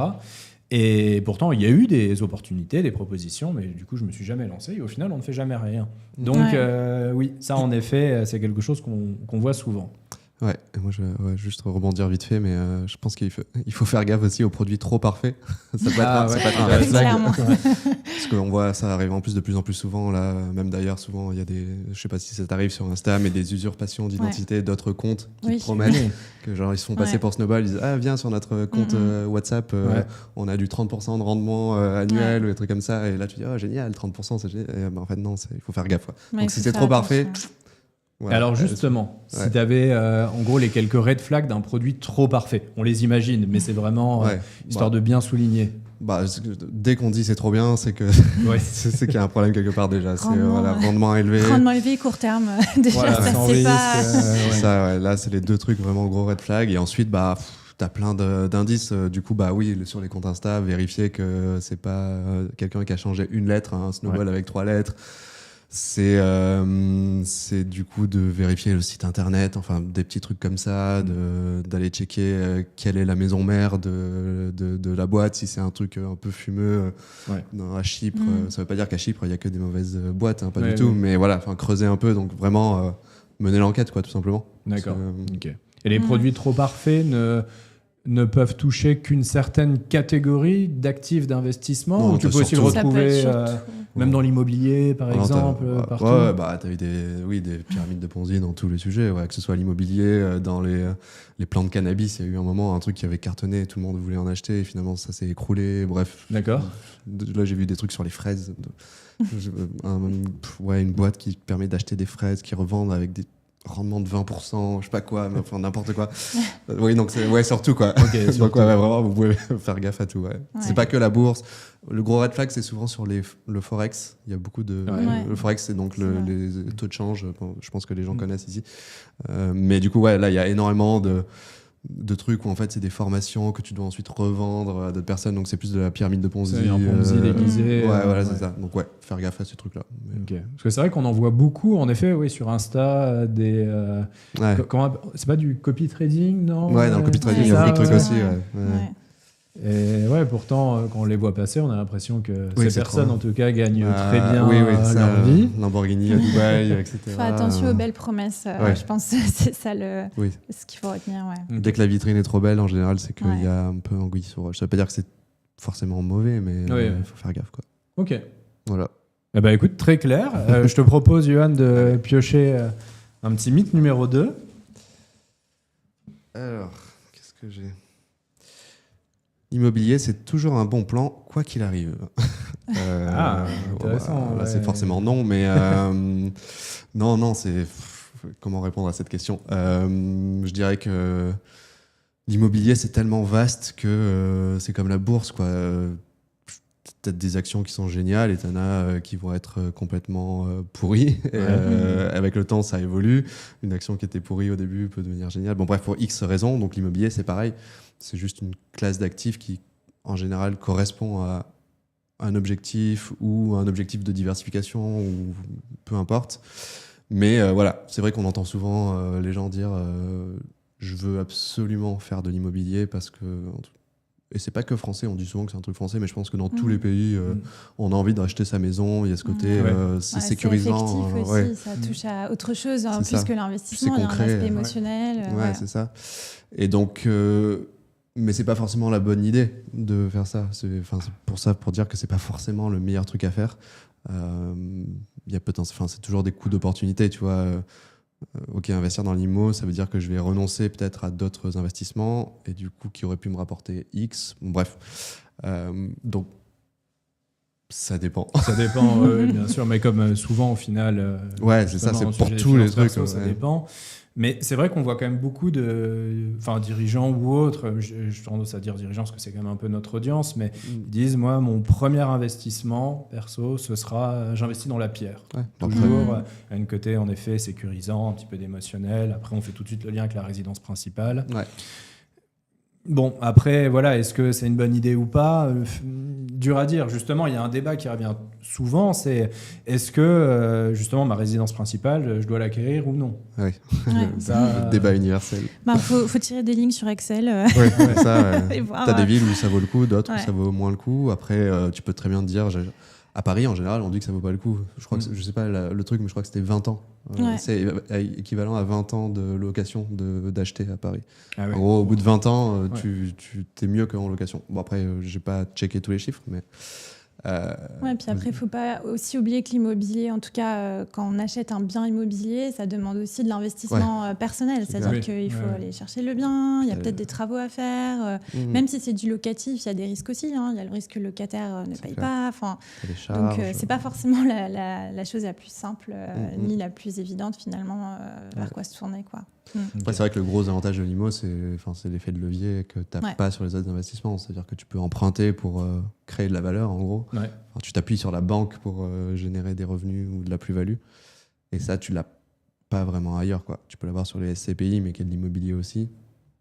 Et pourtant, il y a eu des opportunités, des propositions, mais du coup, je ne me suis jamais lancé, et au final, on ne fait jamais rien. Donc, oui, ça, en effet, c'est quelque chose qu'on voit souvent. Ouais, et moi je vais juste rebondir vite fait, mais je pense qu'il faut faire gaffe aussi aux produits trop parfaits. Ça peut être un red flag. Parce qu'on voit ça arrive en plus de plus en plus souvent. Là, même d'ailleurs, souvent, il y a des, je sais pas si ça t'arrive sur Insta, mais des usurpations d'identité d'autres comptes qui te promettent que genre ils se font passer pour Snowball. Ils disent viens sur notre compte WhatsApp, on a du 30% de rendement annuel ou des trucs comme ça. Et là tu dis génial, 30%, c'est génial. Et, en fait non, il faut faire gaffe. Donc si c'est trop parfait. Ouais, alors justement, si tu avais en gros les quelques red flags d'un produit trop parfait, on les imagine, mais c'est vraiment histoire de bien souligner. Dès qu'on dit c'est trop bien, c'est que c'est qu'il y a un problème quelque part déjà. Rendement élevé. Rendement élevé, court terme. Déjà, ça c'est pas. Ça, là, c'est les deux trucs vraiment gros red flags. Et ensuite, t'as plein d'indices. Du coup, sur les comptes Insta, vérifier que c'est pas quelqu'un qui a changé une lettre, un Snowball avec 3 lettres. C'est du coup de vérifier le site internet, enfin des petits trucs comme ça, d'aller checker quelle est la maison mère de la boîte, si c'est un truc un peu fumeux à Chypre. Ça veut pas dire qu'à Chypre il y a que des mauvaises boîtes, pas du tout, mais voilà, creuser un peu, donc vraiment mener l'enquête quoi, tout simplement. D'accord. Okay. Et les produits trop parfaits ne peuvent toucher qu'une certaine catégorie d'actifs d'investissement, ou tu peux aussi le retrouver même dans l'immobilier par exemple, partout. T'as eu des pyramides de Ponzi dans tous les sujets, que ce soit l'immobilier, dans les plants de cannabis, il y a eu un moment un truc qui avait cartonné, tout le monde voulait en acheter et finalement ça s'est écroulé, bref. D'accord. Là j'ai vu des trucs sur les fraises, une boîte qui permet d'acheter des fraises qui revendent avec des rendement de 20%, je sais pas quoi, mais enfin n'importe quoi. Oui, donc c'est surtout quoi. Okay, donc vraiment, vous pouvez faire gaffe à tout. C'est pas que la bourse. Le gros red flag, c'est souvent sur le forex. Il y a beaucoup de. Le forex, c'est donc les taux de change. Je pense que les gens connaissent ici. Mais du coup, là, il y a énormément de trucs où en fait c'est des formations que tu dois ensuite revendre à d'autres personnes, donc c'est plus de la pyramide de Ponzi. C'est un Ponzi déguisé. C'est ça. Donc faire gaffe à ces trucs là. Okay. Parce que c'est vrai qu'on en voit beaucoup en effet sur Insta des c'est pas du copy trading, non? Dans le copy trading il y a beaucoup de trucs aussi. Et pourtant, quand on les voit passer, on a l'impression que ces personnes, en tout cas, gagnent très bien leur vie. Lamborghini à Dubaï, etc. Faut attention aux belles promesses. Je pense que c'est ça ce qu'il faut retenir. Dès que la vitrine est trop belle, en général, c'est qu'il y a un peu anguille sur roche. Ça veut pas dire que c'est forcément mauvais, mais il faut faire gaffe, quoi. Ok. Voilà. Écoute, très clair. Je te propose, Johan, de piocher un petit mythe numéro 2. Alors, qu'est-ce que j'ai ? L'immobilier, c'est toujours un bon plan, quoi qu'il arrive. Intéressant. Là, c'est forcément non, mais non, c'est... Comment répondre à cette question ? Je dirais que l'immobilier, c'est tellement vaste que c'est comme la bourse, quoi. Peut-être des actions qui sont géniales et t'en as qui vont être complètement pourries. Avec le temps, ça évolue. Une action qui était pourrie au début peut devenir géniale. Bon, bref, pour X raisons. Donc l'immobilier, c'est pareil. C'est juste une classe d'actifs qui, en général, correspond à un objectif ou un objectif de diversification ou peu importe. Mais c'est vrai qu'on entend souvent les gens dire je veux absolument faire de l'immobilier parce que et c'est pas que français, on dit souvent que c'est un truc français, mais je pense que dans tous les pays, on a envie d'acheter sa maison, il y a ce côté, c'est sécurisant. C'est affectif aussi, ça touche à autre chose, en plus que l'investissement, il y a un aspect émotionnel. Ouais, c'est ça. Et donc, mais c'est pas forcément la bonne idée de faire ça. C'est pour dire que c'est pas forcément le meilleur truc à faire. Il y a c'est toujours des coûts d'opportunité, tu vois. Ok, investir dans l'IMO, ça veut dire que je vais renoncer peut-être à d'autres investissements et du coup qui auraient pu me rapporter X. Bon, bref, donc ça dépend. Ça dépend, bien sûr, mais comme souvent au final. Ouais, c'est ça, c'est pour tous les trucs. Ça dépend. Mais c'est vrai qu'on voit quand même beaucoup de dirigeants ou autres, je tendance à dire dirigeants parce que c'est quand même un peu notre audience, mais ils disent, moi, mon premier investissement perso, ce sera, j'investis dans la pierre. Ouais, toujours à une côté, en effet, sécurisant, un petit peu d'émotionnel. Après, on fait tout de suite le lien avec la résidence principale. Ouais. Bon, après, voilà, est-ce que c'est une bonne idée ou pas ? Dur à dire. Justement, il y a un débat qui revient souvent, c'est est-ce que, justement, ma résidence principale, je dois l'acquérir ou non ? Oui, ça, le débat universel. Faut tirer des lignes sur Excel. Ouais, c'est ça. Et voir, t'as des villes où ça vaut le coup, d'autres où ça vaut moins le coup. Après, tu peux très bien te dire... À Paris, en général, on dit que ça vaut pas le coup. Je crois que je sais pas le truc, mais je crois que c'était 20 ans. C'est équivalent à 20 ans de location d'acheter à Paris. Ah ouais. En gros, au bout de 20 ans, tu t'es mieux qu'en location. Bon, après, j'ai pas checké tous les chiffres, mais... puis après, il faut pas aussi oublier que l'immobilier, en tout cas, quand on achète un bien immobilier, ça demande aussi de l'investissement personnel. C'est-à-dire qu'il faut aller chercher le bien, il y a peut-être des travaux à faire. Même si c'est du locatif, il y a des risques aussi. Il y a le risque que le locataire ne paye pas. Donc, c'est pas forcément la chose la plus simple ni la plus évidente, finalement, vers quoi se tourner, quoi. Après, c'est vrai que le gros avantage de l'IMO, c'est l'effet de levier que tu n'as pas sur les autres investissements. C'est-à-dire que tu peux emprunter pour créer de la valeur, en gros. Ouais. Enfin, tu t'appuies sur la banque pour générer des revenus ou de la plus-value. Et ça, tu l'as pas vraiment ailleurs, quoi. Tu peux l'avoir sur les SCPI, mais qui est de l'immobilier aussi.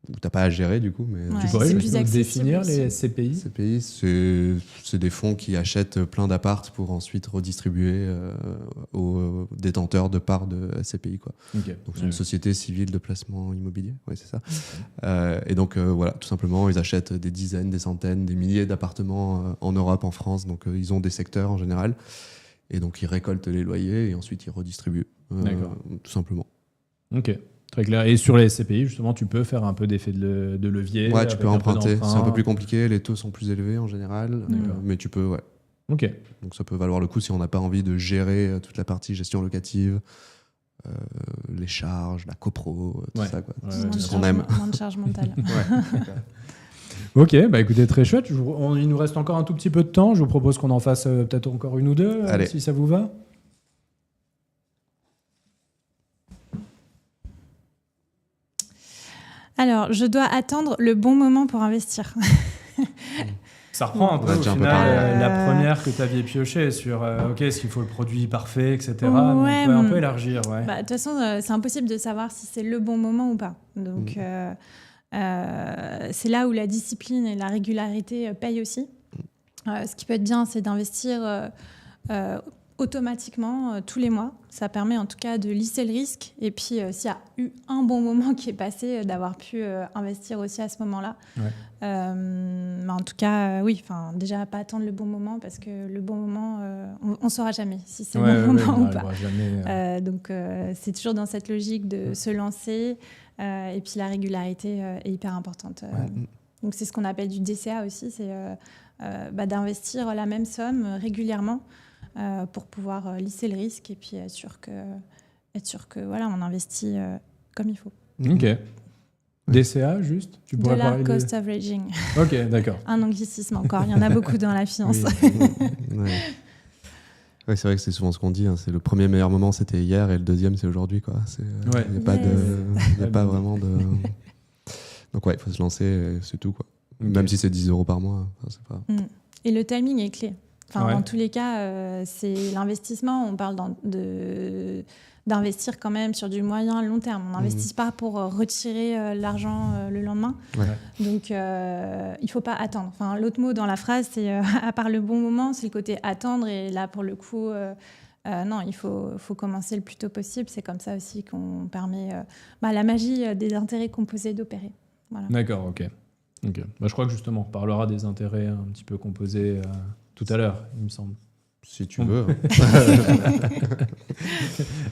Où tu n'as pas à gérer, du coup. Mais tu pourrais juste définir les SCPI ? SCPI, c'est des fonds qui achètent plein d'apparts pour ensuite redistribuer aux détenteurs de parts de SCPI, quoi. Okay. Donc, c'est une société civile de placement immobilier. Oui, c'est ça. Et donc, voilà, tout simplement, ils achètent des dizaines, des centaines, des milliers d'appartements en Europe, en France. Donc, ils ont des secteurs en général. Et donc, ils récoltent les loyers et ensuite, ils redistribuent. Tout simplement. Ok. Très clair. Et sur les SCPI, justement, tu peux faire un peu d'effet de levier. Ouais, tu peux emprunter. C'est un peu plus compliqué. Les taux sont plus élevés en général. Mais tu peux, Ok. Donc ça peut valoir le coup si on n'a pas envie de gérer toute la partie gestion locative, les charges, la copro, tout ça, quoi. Ce qu'on aime. Moins de charge mentale. Ok, bah écoutez, très chouette. Il nous reste encore un tout petit peu de temps. Je vous propose qu'on en fasse peut-être encore une ou deux, si ça vous va. Alors, je dois attendre le bon moment pour investir. Ça reprend un peu au final la première que tu aviez piochée sur est-ce qu'il faut le produit parfait, etc. Ouais, on peut un peu élargir. De toute façon, c'est impossible de savoir si c'est le bon moment ou pas. Donc, c'est là où la discipline et la régularité payent aussi. Ce qui peut être bien, c'est d'investir automatiquement tous les mois. Ça permet en tout cas de lisser le risque. Et puis, s'il y a eu un bon moment qui est passé, d'avoir pu investir aussi à ce moment-là. Mais en tout cas, déjà, pas attendre le bon moment parce que le bon moment, on ne saura jamais si c'est le bon moment ou pas. Jamais, donc, c'est toujours dans cette logique de se lancer. Et puis, la régularité est hyper importante. Donc, c'est ce qu'on appelle du DCA aussi. C'est d'investir la même somme régulièrement pour pouvoir lisser le risque et puis être sûr que on investit comme il faut. Ok. DCA, juste tu pourrais Dollar Cost Averaging. Ok, d'accord. Un anglicisme encore, il y en a beaucoup dans la finance. Ouais, c'est vrai que c'est souvent ce qu'on dit. C'est le premier meilleur moment, c'était hier, et le deuxième, c'est aujourd'hui, quoi. Il n'y a pas vraiment de... Donc il faut se lancer, c'est tout, quoi. Okay. Même si c'est 10 € par mois. C'est pas... Et le timing est clé. Dans tous les cas, c'est l'investissement. On parle d'investir quand même sur du moyen long terme. On n'investit pas pour retirer l'argent le lendemain. Donc, il ne faut pas attendre. L'autre mot dans la phrase, c'est à part le bon moment, c'est le côté attendre. Et là, pour le coup, non, il faut commencer le plus tôt possible. C'est comme ça aussi qu'on permet la magie des intérêts composés d'opérer. Voilà. D'accord, ok. Ok. Bah, je crois que justement, on parlera des intérêts un petit peu composés tout à l'heure, il me semble. Si tu veux.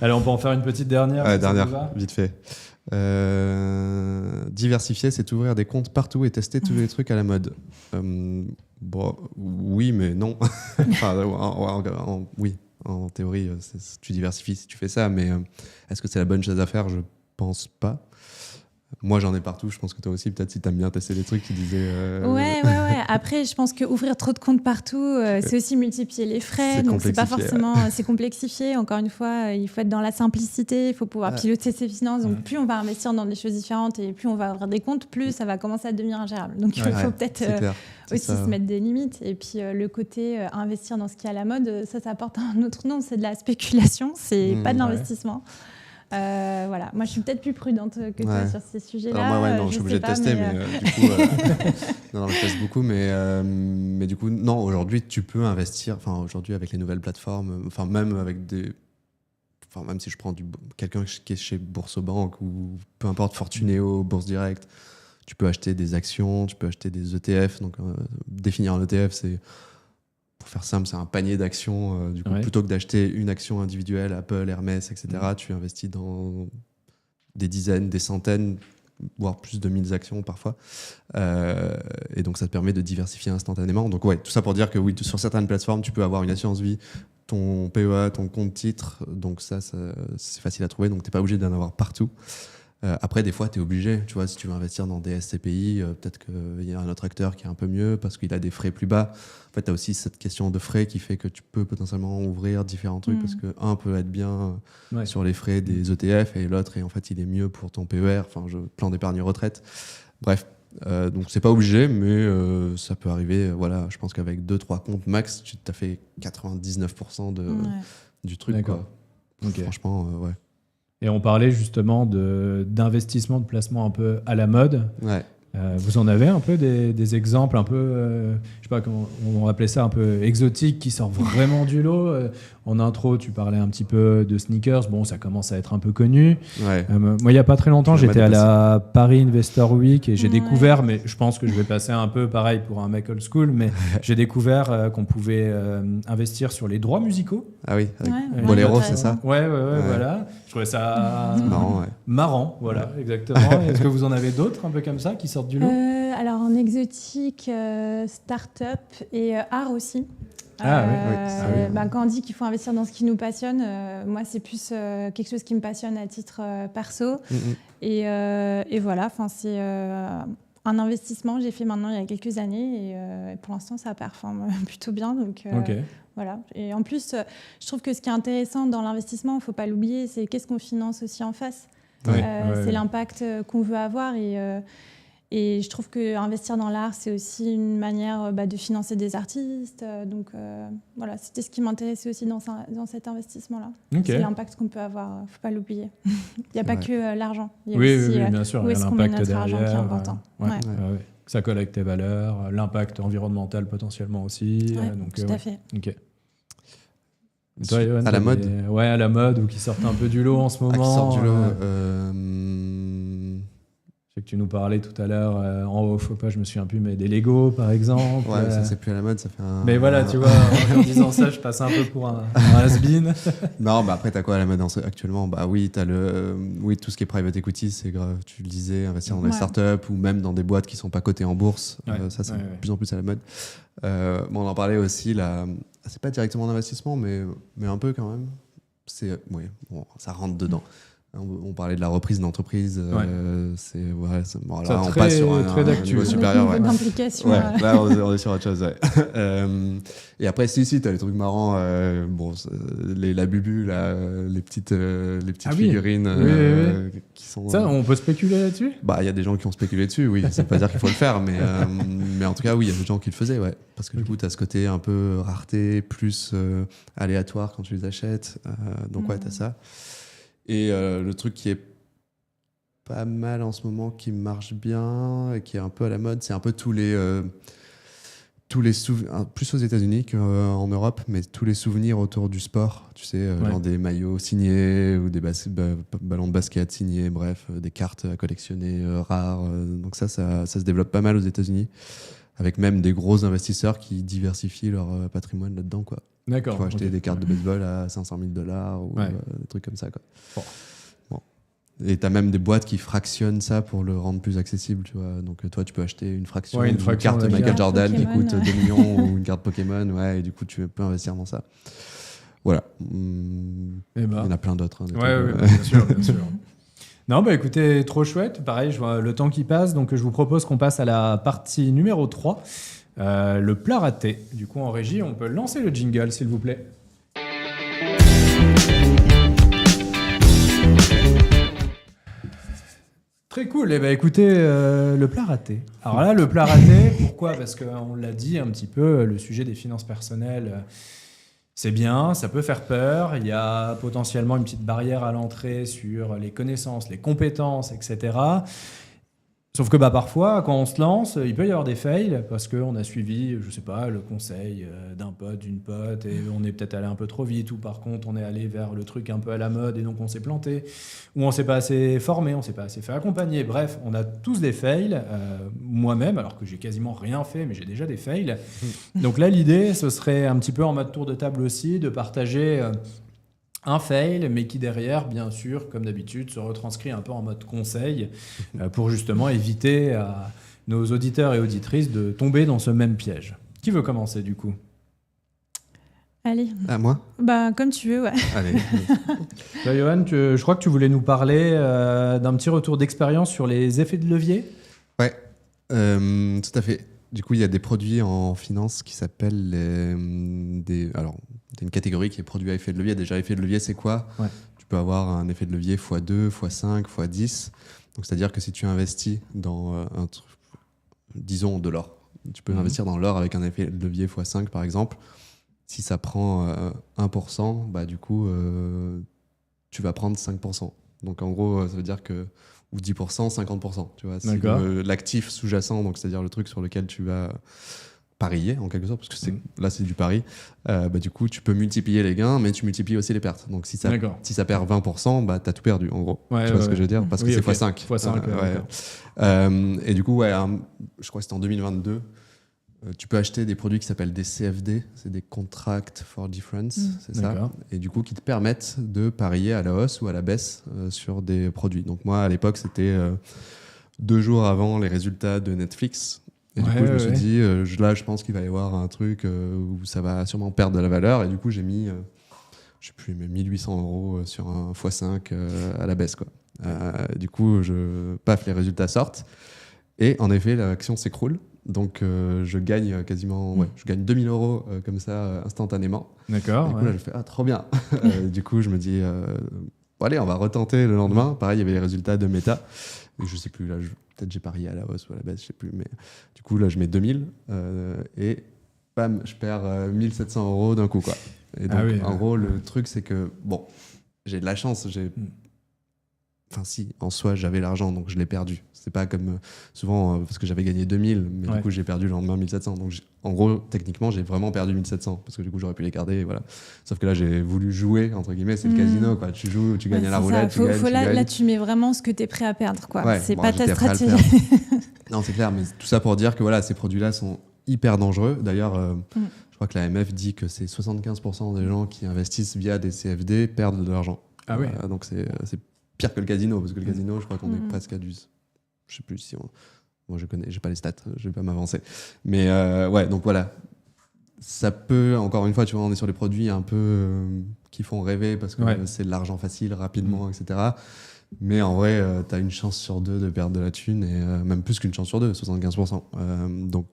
Allez, on peut en faire une petite dernière. Si ça Dernière, vous va. vite fait. Diversifier, c'est ouvrir des comptes partout et tester tous les trucs à la mode. Bon, oui, mais non. Enfin, oui, en théorie, tu diversifies si tu fais ça, mais est-ce que c'est la bonne chose à faire? Je pense pas. Moi, j'en ai partout. Je pense que toi aussi, peut-être, si t'aimes bien tester des trucs, tu disais. Ouais. Après, je pense qu'ouvrir trop de comptes partout, c'est aussi multiplier les frais. C'est Donc, c'est pas complexifié, forcément. C'est complexifié. Encore une fois, il faut être dans la simplicité. Il faut pouvoir piloter ses finances. Donc, plus on va investir dans des choses différentes et plus on va ouvrir des comptes, plus ça va commencer à devenir ingérable. Donc, il faut peut-être aussi se mettre des limites. Et puis, le côté investir dans ce qui est à la mode, ça porte un autre nom. C'est de la spéculation. C'est pas de l'investissement. Voilà. Moi, je suis peut-être plus prudente que toi sur ces sujets-là. Alors moi, je suis obligée de tester, mais du coup, non, je teste beaucoup, mais du coup, non. Aujourd'hui, tu peux investir. Enfin, aujourd'hui, avec les nouvelles plateformes, enfin même avec des, enfin même si je prends quelqu'un qui est chez Boursorama ou peu importe Fortunéo, Bourse Direct, tu peux acheter des actions, tu peux acheter des ETF. Donc, définir un ETF, c'est pour faire simple, c'est un panier d'actions. Du coup, plutôt que d'acheter une action individuelle, Apple, Hermès, etc., tu investis dans des dizaines, des centaines, voire plus de 1000 actions parfois. Et donc, ça te permet de diversifier instantanément. Donc, tout ça pour dire que oui, sur certaines plateformes, tu peux avoir une assurance vie, ton PEA, ton compte titre. Donc, ça c'est facile à trouver. Donc, tu n'es pas obligé d'en avoir partout. Après, des fois, tu es obligé. Tu vois, si tu veux investir dans des SCPI, peut-être qu'il y a un autre acteur qui est un peu mieux parce qu'il a des frais plus bas. En fait, tu as aussi cette question de frais qui fait que tu peux potentiellement ouvrir différents trucs parce qu'un peut être bien sur les frais des ETF et l'autre, en fait, il est mieux pour ton PER, plan d'épargne retraite. Bref, donc c'est pas obligé, mais ça peut arriver. Voilà, je pense qu'avec 2-3 comptes max, tu t'as fait 99% du truc. D'accord. Quoi. Okay. Franchement, ouais. Et on parlait justement d'investissement, de placement un peu à la mode. Ouais. Vous en avez un peu des exemples un peu, je sais pas comment on appelait ça, un peu exotiques, qui sortent vraiment du lot. En intro, tu parlais un petit peu de sneakers. Bon, ça commence à être un peu connu. Ouais. Moi, il n'y a pas très longtemps, j'étais à la Paris Investor Week et j'ai découvert, mais je pense que je vais passer un peu pareil pour un mec old school, mais j'ai découvert qu'on pouvait investir sur les droits musicaux. Ah oui, avec Boléro, c'est ça? Ouais, voilà. Je trouvais ça marrant, voilà, Ouais. exactement. Est-ce que vous en avez d'autres un peu comme ça qui sortent du lot? Alors en exotique, start-up et art aussi. Oui. Quand on dit qu'il faut investir dans ce qui nous passionne, moi c'est plus quelque chose qui me passionne à titre perso. Et voilà, c'est un investissement que j'ai fait maintenant il y a quelques années et pour l'instant ça performe plutôt bien. Donc, voilà. Et en plus, je trouve que ce qui est intéressant dans l'investissement, il ne faut pas l'oublier, c'est qu'est-ce qu'on finance aussi en face. C'est l'impact qu'on veut avoir et je trouve qu'investir dans l'art, c'est aussi une manière de financer des artistes. Donc voilà, c'était ce qui m'intéressait aussi dans cet investissement-là. C'est l'impact qu'on peut avoir, il ne faut pas l'oublier. Il n'y a pas que l'argent. Il y a aussi bien sûr, où est-ce qu'on met notre argent qui est important. Ça colle avec tes valeurs, l'impact environnemental potentiellement aussi. Tout à fait. Okay. Toi, Yoann, à la mode à la mode ou qui sortent un peu du lot en ce moment. Qui sortent du lot Je sais que tu nous parlais tout à l'heure en off, je me souviens plus, mais des Lego par exemple. Ouais, ça c'est plus à la mode, ça fait un. Mais voilà, tu vois, en disant ça, je passe un peu pour un has-been. Non, après t'as quoi à la mode actuellement? Bah oui, t'as tout ce qui est private equity, c'est grave. Tu le disais, investir dans des startups ou même dans des boîtes qui sont pas cotées en bourse. Ça c'est de plus en plus à la mode. On en parlait aussi là. C'est pas directement d'investissement, mais un peu quand même. Ça rentre dedans. On parlait de la reprise d'entreprise. On passe sur un niveau supérieur. D'implication. Là, on est sur autre chose. Et après, si, tu as les trucs marrants. La bubu, là, les petites figurines qui sont. Ça, on peut spéculer là-dessus? Il y a des gens qui ont spéculé dessus, oui. Ça veut pas dire qu'il faut le faire, mais en tout cas, oui, il y a des gens qui le faisaient, ouais. Parce que du coup, tu as ce côté un peu rareté, plus aléatoire quand tu les achètes. Donc, tu as ça. Et le truc qui est pas mal en ce moment, qui marche bien et qui est un peu à la mode, c'est un peu tous les plus aux États-Unis qu'en Europe, mais tous les souvenirs autour du sport, tu sais, genre des maillots signés ou des ballons de basket signés, bref, des cartes à collectionner rares. Donc ça se développe pas mal aux États-Unis, avec même des gros investisseurs qui diversifient leur patrimoine là-dedans, quoi. D'accord. Tu vas acheter des cartes de baseball à $500 000 ou des trucs comme ça, quoi. Bon. Et t'as même des boîtes qui fractionnent ça pour le rendre plus accessible, tu vois. Donc toi, tu peux acheter une fraction d'une carte de Michael Jordan qui coûte 2 millions ou une carte Pokémon, et du coup, tu peux investir dans ça. Voilà. Il y en a plein d'autres. Bien sûr, bien sûr. Non, écoutez, trop chouette. Pareil, je vois le temps qui passe, donc je vous propose qu'on passe à la partie numéro 3, le plat raté. Du coup, en régie, on peut lancer le jingle, s'il vous plaît. Très cool. Écoutez, le plat raté. Alors là, le plat raté, pourquoi ? Parce qu'on l'a dit un petit peu, le sujet des finances personnelles, c'est bien, ça peut faire peur. Il y a potentiellement une petite barrière à l'entrée sur les connaissances, les compétences, etc. Sauf que parfois, quand on se lance, il peut y avoir des fails parce qu'on a suivi, je sais pas, le conseil d'un pote, d'une pote, et on est peut-être allé un peu trop vite, ou par contre, on est allé vers le truc un peu à la mode et donc on s'est planté, ou on s'est pas assez formé, on s'est pas assez fait accompagner. Bref, on a tous des fails. Moi-même, alors que j'ai quasiment rien fait, mais j'ai déjà des fails. Donc là, l'idée, ce serait un petit peu en mode tour de table aussi, de partager un fail, mais qui derrière, bien sûr, comme d'habitude, se retranscrit un peu en mode conseil pour justement éviter à nos auditeurs et auditrices de tomber dans ce même piège. Qui veut commencer du coup ? Allez. À moi ? Comme tu veux, ouais. Allez. Johan, je crois que tu voulais nous parler d'un petit retour d'expérience sur les effets de levier ? Ouais, tout à fait. Du coup, il y a des produits en finance qui s'appellent alors, il y a une catégorie qui est produits à effet de levier. Déjà, effet de levier, c'est quoi ? Tu peux avoir un effet de levier x2, x5, x10. Donc, c'est-à-dire que si tu investis dans un truc, disons de l'or, tu peux investir dans l'or avec un effet de levier x5, par exemple. Si ça prend 1%, du coup, tu vas prendre 5%. Donc, en gros, ça veut dire que ou 10%, 50%. Tu vois, si l'actif sous-jacent, donc c'est-à-dire le truc sur lequel tu vas parier en quelque sorte, parce que là c'est du pari, du coup tu peux multiplier les gains, mais tu multiplies aussi les pertes. Donc si ça perd 20%, tu as tout perdu en gros. Tu vois ce que je veux dire ? Parce que c'est x5. Et du coup, je crois que c'était en 2022, tu peux acheter des produits qui s'appellent des CFD, c'est des Contract for Difference, c'est ça. Et du coup, qui te permettent de parier à la hausse ou à la baisse sur des produits. Donc moi, à l'époque, c'était 2 jours avant les résultats de Netflix. Et du coup, je me suis dit, là, je pense qu'il va y avoir un truc où ça va sûrement perdre de la valeur. Et du coup, j'ai mis, je sais plus, mais 1 800 € sur un x5 à la baisse, quoi. Du coup, les résultats sortent. Et en effet, l'action s'écroule. Donc, je gagne quasiment, je gagne 2 000 € comme ça instantanément. D'accord. Et du coup, là, je fais, trop bien. Du coup, je me dis, allez, on va retenter le lendemain. Pareil, il y avait les résultats de Meta. Et je sais plus, là, peut-être j'ai parié à la hausse ou à la baisse, je sais plus. Mais du coup, là, je mets 2000 et bam, je perds 1 700 € d'un coup, quoi. Et donc, en gros, le truc, c'est que, j'ai de la chance. Enfin, si, en soi, j'avais l'argent, donc je l'ai perdu. C'est pas comme souvent, parce que j'avais gagné 2000, mais du coup, j'ai perdu le lendemain 1700. Donc, en gros, techniquement, j'ai vraiment perdu 1700, parce que du coup, j'aurais pu les garder, et voilà. Sauf que là, j'ai voulu jouer, entre guillemets, c'est le casino, quoi. Tu joues, tu gagnes à la roulette, tu gagnes. Là, tu mets vraiment ce que tu es prêt à perdre, quoi. C'est pas ta stratégie. Non, c'est clair, mais tout ça pour dire que voilà, ces produits-là sont hyper dangereux. D'ailleurs, je crois que l'AMF dit que c'est 75% des gens qui investissent via des CFD perdent de l'argent. Ah oui. Donc, c'est pire que le casino, parce que le casino, je crois qu'on est presque à du... Je sais plus si moi, j'ai pas les stats, je vais pas m'avancer. Mais donc voilà. Ça peut, encore une fois, tu vois, on est sur des produits un peu qui font rêver parce que c'est de l'argent facile, rapidement, etc. Mais en vrai, t'as une chance sur 2 de perdre de la thune, et même plus qu'une chance sur 2, 75%. Donc,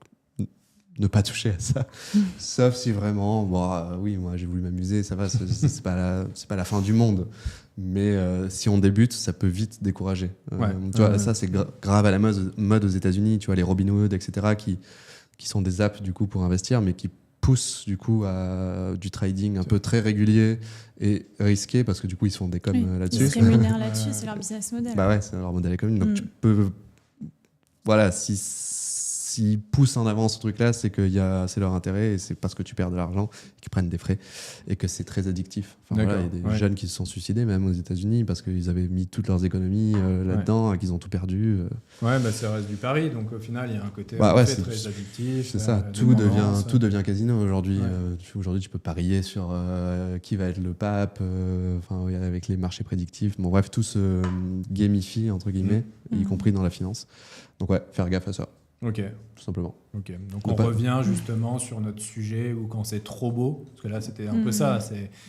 ne pas toucher à ça. Sauf si vraiment, oui, moi j'ai voulu m'amuser, ça va, c'est pas la fin du monde. Mais si on débute, ça peut vite décourager. Tu vois, ça c'est grave à la mode aux États-Unis, tu vois, les Robinhood, etc., qui sont des apps du coup pour investir, mais qui poussent du coup à du trading un peu très régulier et risqué, parce que du coup ils se font des coms là-dessus. Ils se rémunèrent là-dessus, c'est leur business model. C'est leur modèle économique. Donc tu peux, voilà, si s'ils poussent en avant ce truc-là, c'est que c'est leur intérêt et c'est parce que tu perds de l'argent qu'ils prennent des frais et que c'est très addictif. Enfin, voilà, il y a des jeunes qui se sont suicidés même aux États-Unis parce qu'ils avaient mis toutes leurs économies là-dedans et qu'ils ont tout perdu. Ouais, ça reste du pari, donc au final, il y a un côté très addictif. C'est ça, tout devient casino aujourd'hui. Aujourd'hui, tu peux parier sur qui va être le pape, avec les marchés prédictifs. Bon, bref, tout se gamifie, entre guillemets, y compris dans la finance. Donc faire gaffe à ça. Ok. Tout simplement. Ok. Donc on revient justement sur notre sujet où quand c'est trop beau, parce que là c'était un peu ça.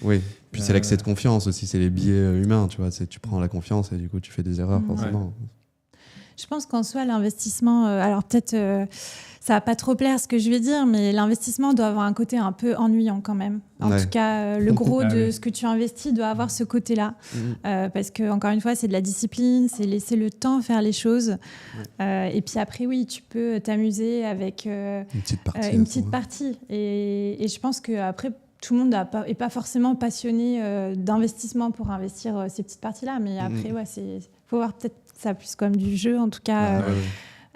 Oui, puis c'est l'excès de confiance aussi, c'est les biais humains, tu vois. Tu prends la confiance et du coup tu fais des erreurs forcément. Ouais. Je pense qu'en soi, l'investissement, alors peut-être ça va pas trop plaire ce que je vais dire, mais l'investissement doit avoir un côté un peu ennuyant quand même. En tout cas, le gros de ce que tu investis doit avoir ce côté-là. Parce que, encore une fois, c'est de la discipline, c'est laisser le temps faire les choses. Et puis après, oui, tu peux t'amuser avec une petite partie. Et je pense qu'après, tout le monde n'est pas forcément passionné d'investissement pour investir ces petites parties-là. Mais après, faut voir peut-être ça plus comme du jeu, en tout cas.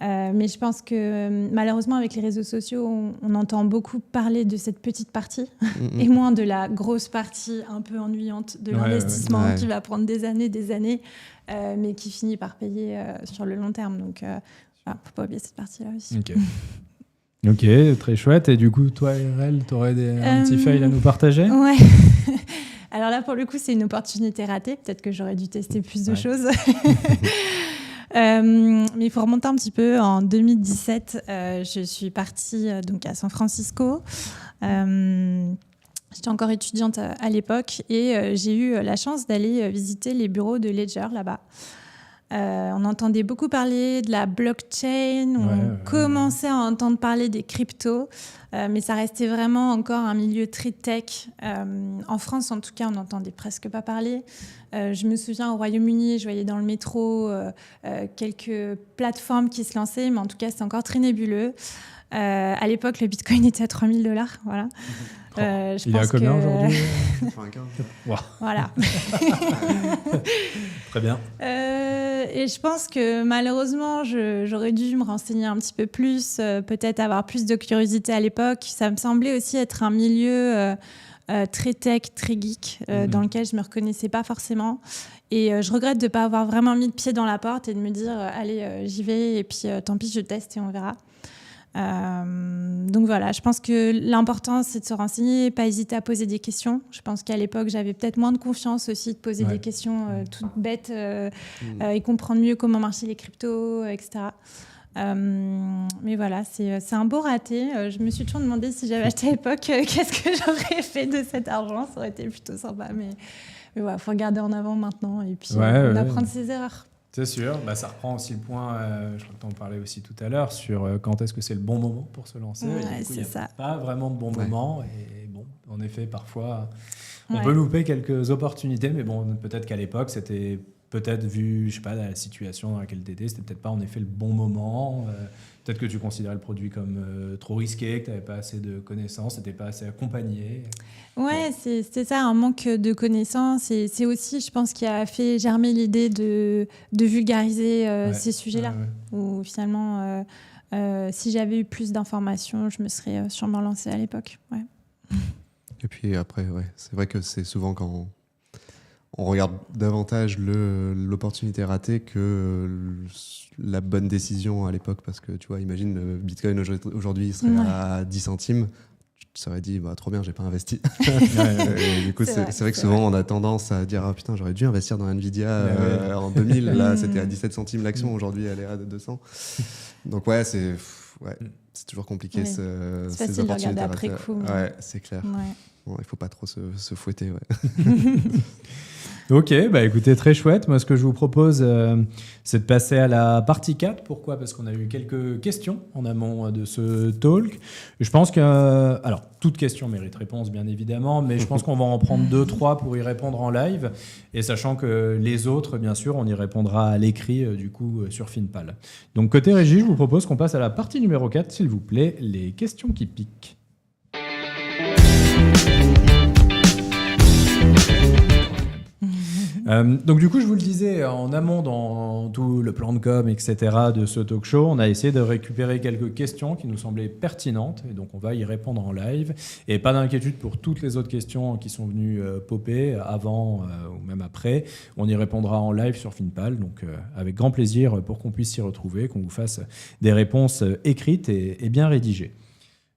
Mais je pense que malheureusement, avec les réseaux sociaux, on entend beaucoup parler de cette petite partie et moins de la grosse partie un peu ennuyante de l'investissement qui va prendre des années, mais qui finit par payer sur le long terme. Donc, faut pas oublier cette partie-là aussi. Ok, très chouette. Et du coup, toi, Irel, tu aurais un petit fail à nous partager ? Ouais. Alors là, pour le coup, c'est une opportunité ratée. Peut-être que j'aurais dû tester plus de choses. Mais il faut remonter un petit peu. En 2017, je suis partie donc à San Francisco. J'étais encore étudiante à l'époque et j'ai eu la chance d'aller visiter les bureaux de Ledger là-bas. On entendait beaucoup parler de la blockchain, on commençait à entendre parler des cryptos, mais ça restait vraiment encore un milieu très tech. En France, en tout cas, on n'entendait presque pas parler. Je me souviens, au Royaume-Uni, je voyais dans le métro quelques plateformes qui se lançaient, mais en tout cas, c'était encore très nébuleux. À l'époque, le Bitcoin était à $3000. Voilà. Il est à combien aujourd'hui ? 95. Voilà. Très bien. Et je pense que malheureusement, j'aurais dû me renseigner un petit peu plus, peut-être avoir plus de curiosité à l'époque. Ça me semblait aussi être un milieu très tech, très geek, dans lequel je ne me reconnaissais pas forcément. Et je regrette de ne pas avoir vraiment mis le pied dans la porte et de me dire allez, j'y vais, et puis tant pis, je teste et on verra. Donc voilà, je pense que l'important c'est de se renseigner, pas hésiter à poser des questions. Je pense qu'à l'époque j'avais peut-être moins de confiance aussi de poser des questions toutes bêtes et comprendre mieux comment marchaient les cryptos, etc. Mais voilà, c'est un beau raté. Je me suis toujours demandé si j'avais acheté à l'époque, qu'est-ce que j'aurais fait de cet argent. Ça aurait été plutôt sympa, mais voilà, faut regarder en avant maintenant et puis apprendre ses erreurs. C'est sûr, ça reprend aussi le point, je crois que tu en parlais aussi tout à l'heure, sur quand est-ce que c'est le bon moment pour se lancer. Ouais, du coup, il n'y a pas vraiment de bon moment. Et bon, en effet, parfois, on peut louper quelques opportunités, mais bon, peut-être qu'à l'époque, c'était peut-être vu, je sais pas, la situation dans laquelle tu étais, c'était peut-être pas en effet le bon moment. Peut-être que tu considérais le produit comme trop risqué, que tu n'avais pas assez de connaissances, tu n'étais pas assez accompagné. Ouais, c'était ça, un manque de connaissances. Et c'est aussi, je pense, qui a fait germer l'idée de vulgariser ces sujets-là. Où finalement, si j'avais eu plus d'informations, je me serais sûrement lancée à l'époque. Ouais. Et puis après, c'est vrai que c'est souvent quand on regarde davantage l'opportunité ratée que la bonne décision à l'époque, parce que tu vois, imagine le Bitcoin aujourd'hui il serait à 10 centimes, tu t'aurais dit trop bien, j'ai pas investi. Et du coup, c'est vrai que souvent on a tendance à dire putain, j'aurais dû investir dans Nvidia en 2000, là c'était à 17 centimes l'action, aujourd'hui elle est à 200. Donc c'est toujours compliqué ces facile de regarder après coup. Ouais, c'est clair. Bon, il faut pas trop se fouetter. Ok, écoutez, très chouette. Moi, ce que je vous propose, c'est de passer à la partie 4. Pourquoi ? Parce qu'on a eu quelques questions en amont de ce talk. Je pense que... alors, toute question mérite réponse, bien évidemment, mais je pense qu'on va en prendre 2-3 pour y répondre en live. Et sachant que les autres, bien sûr, on y répondra à l'écrit, du coup, sur Finpal. Donc, côté régie, je vous propose qu'on passe à la partie numéro 4, s'il vous plaît, les questions qui piquent. Donc du coup, je vous le disais, en amont dans tout le plan de com, etc. de ce talk show, on a essayé de récupérer quelques questions qui nous semblaient pertinentes, et donc on va y répondre en live. Et pas d'inquiétude pour toutes les autres questions qui sont venues popper avant ou même après. On y répondra en live sur Finpal, donc avec grand plaisir pour qu'on puisse s'y retrouver, qu'on vous fasse des réponses écrites et bien rédigées.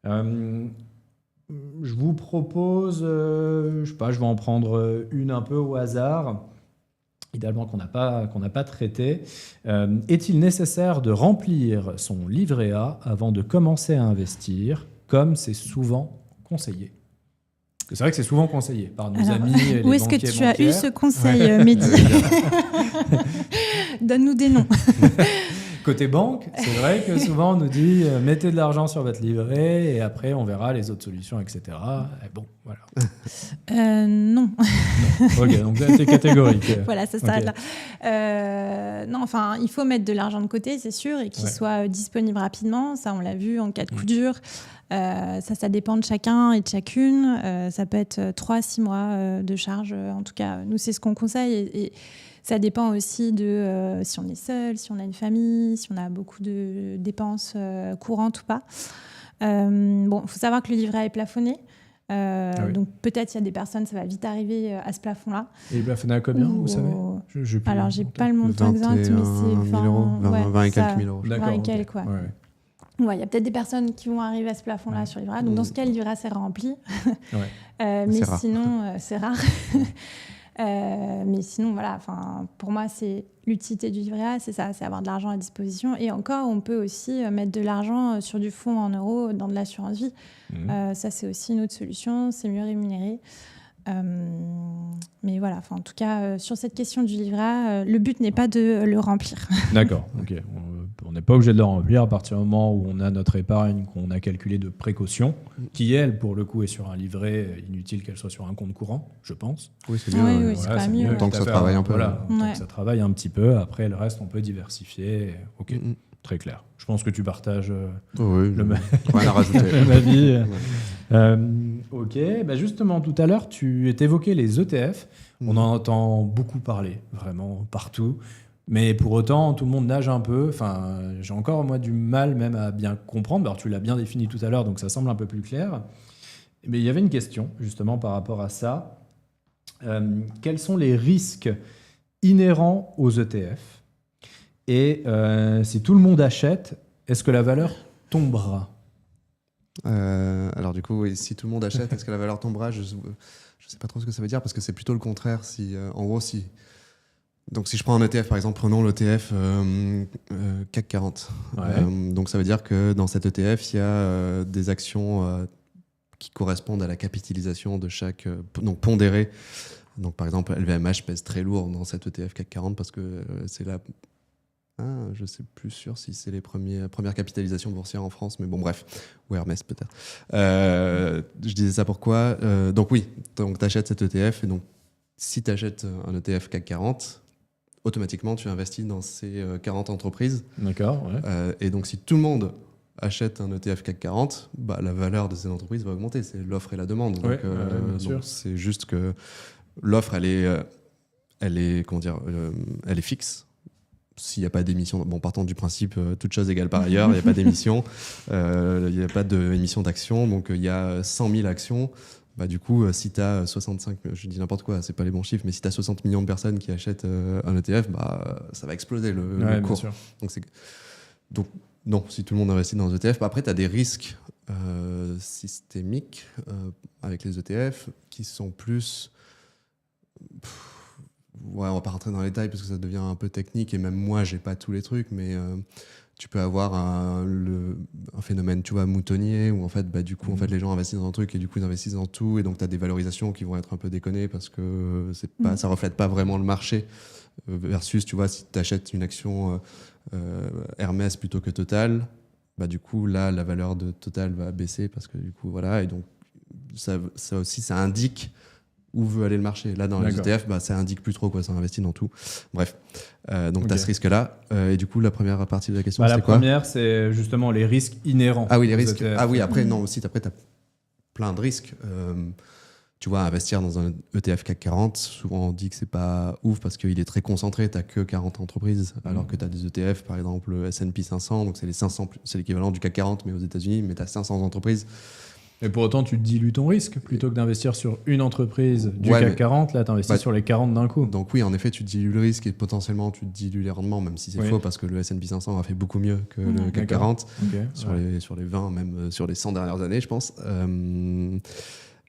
Je vous propose, je sais pas, je vais en prendre une un peu au hasard, idéalement qu'on n'a pas traité. Est-il nécessaire de remplir son livret A avant de commencer à investir, comme c'est souvent conseillé? C'est vrai que c'est souvent conseillé par nos amis. Où est-ce que tu as eu ce conseil, Mehdi? Donne-nous des noms. Côté banque, c'est vrai que souvent on nous dit mettez de l'argent sur votre livret et après on verra les autres solutions, etc. Et bon, voilà. Non. Ok, donc c'est catégorique. Voilà, ça s'arrête là. Non, enfin, il faut mettre de l'argent de côté, c'est sûr, et qu'il soit disponible rapidement. Ça, on l'a vu en cas de coup dur. Ça dépend de chacun et de chacune. Ça peut être 3 à 6 mois de charge. En tout cas, nous, c'est ce qu'on conseille. Et ça dépend aussi de si on est seul, si on a une famille, si on a beaucoup de dépenses courantes ou pas. Bon, il faut savoir que le livret A est plafonné. Donc peut-être il y a des personnes, ça va vite arriver à ce plafond-là. Et il est plafonné à combien, vous savez? Alors, j'ai pas le montant exact, mais c'est 20 et quelques mille euros. 20 et quelques, ouais. Ouais, il y a peut-être des personnes qui vont arriver à ce plafond-là sur le livret A. Donc dans ce cas, le livret A, c'est rempli. Mais sinon, c'est rare. Mais sinon, voilà, pour moi, c'est l'utilité du livret A, c'est ça, c'est avoir de l'argent à disposition. Et encore, on peut aussi mettre de l'argent sur du fonds en euros dans de l'assurance vie. Ça, c'est aussi une autre solution, c'est mieux rémunéré. Mais voilà, en tout cas, sur cette question du livret A, le but n'est pas de le remplir. D'accord, ok. On n'est pas obligé de le remplir à partir du moment où on a notre épargne qu'on a calculée de précaution, qui, elle, pour le coup, est sur un livret, inutile qu'elle soit sur un compte courant, je pense. Oui, c'est mieux. Oui, c'est pas mieux. Tant que ça travaille un peu. Voilà, tant que ça travaille un petit peu. Après, le reste, on peut diversifier. Ok, très clair. Je pense que tu partages rien à rajouter. le avis. Ok, justement, tout à l'heure, tu évoquais les ETF. On en entend beaucoup parler, vraiment, partout. Mais pour autant, tout le monde nage un peu. J'ai encore, moi, du mal même à bien comprendre. Alors, tu l'as bien défini tout à l'heure, donc ça semble un peu plus clair. Mais il y avait une question, justement, par rapport à ça. Quels sont les risques inhérents aux ETF? Et si tout le monde achète, est-ce que la valeur tombera? Alors du coup, si tout le monde achète, est-ce que la valeur tombera? Je ne sais pas trop ce que ça veut dire, parce que c'est plutôt le contraire. En gros, donc si je prends un ETF, par exemple, prenons l'ETF CAC 40. Donc ça veut dire que dans cet ETF, il y a des actions qui correspondent à la capitalisation de chaque... donc pondérées. Donc par exemple, LVMH pèse très lourd dans cet ETF CAC 40 parce que c'est la... je ne sais plus sûr si c'est les premières capitalisations boursières en France, mais bon, bref. Ou Hermès, peut-être. Je disais ça pourquoi donc oui, tu achètes cet ETF, et donc si tu achètes un ETF CAC 40, automatiquement, tu investis dans ces 40 entreprises. D'accord, ouais. Et donc, si tout le monde achète un ETF CAC 40, la valeur de ces entreprises va augmenter. C'est l'offre et la demande. Donc, donc c'est juste que l'offre, elle est fixe. S'il n'y a pas d'émission, partant du principe, toute chose égale par ailleurs, il n'y a pas d'émission, il n'y a pas d'émission d'actions, donc il y a 100 000 actions. Du coup, si tu as 65, je dis n'importe quoi, c'est pas les bons chiffres, mais si tu as 60 millions de personnes qui achètent un ETF, ça va exploser le cours. Donc, non, si tout le monde investit dans les ETF, après, tu as des risques systémiques avec les ETF qui sont plus... on va pas rentrer dans les détails parce que ça devient un peu technique, et même moi, j'ai pas tous les trucs, mais... tu peux avoir un phénomène, tu vois, moutonnier, où en fait, du coup, les gens investissent dans un truc et du coup, ils investissent dans tout, et donc tu as des valorisations qui vont être un peu déconnées parce que ça reflète pas vraiment le marché, versus, tu vois, si tu achètes une action Hermès plutôt que Total, du coup, là, la valeur de Total va baisser parce que du coup, voilà, et donc ça aussi, ça indique où veut aller le marché. Là, dans les ETF, ça indique plus trop, quoi, ça investit dans tout. Bref, donc tu as ce risque-là. Et du coup, la première partie de la question, c'est quoi? La première, c'est justement les risques inhérents. Ah oui, les risques. Ah oui, après, non, aussi, après, tu as plein de risques. tu vois, investir dans un ETF CAC 40, souvent on dit que c'est pas ouf parce qu'il est très concentré, tu n'as que 40 entreprises, alors que tu as des ETF, par exemple le S&P 500, donc c'est l'équivalent du CAC 40 mais aux États-Unis, mais tu as 500 entreprises. Et pour autant, tu dilues ton risque. Plutôt que d'investir sur une entreprise du CAC 40, là, tu investis sur les 40 d'un coup. Donc oui, en effet, tu dilues le risque et potentiellement, tu dilues les rendements, même si c'est faux, parce que le S&P 500 a fait beaucoup mieux que le CAC 40 sur les 20, même sur les 100 dernières années, je pense.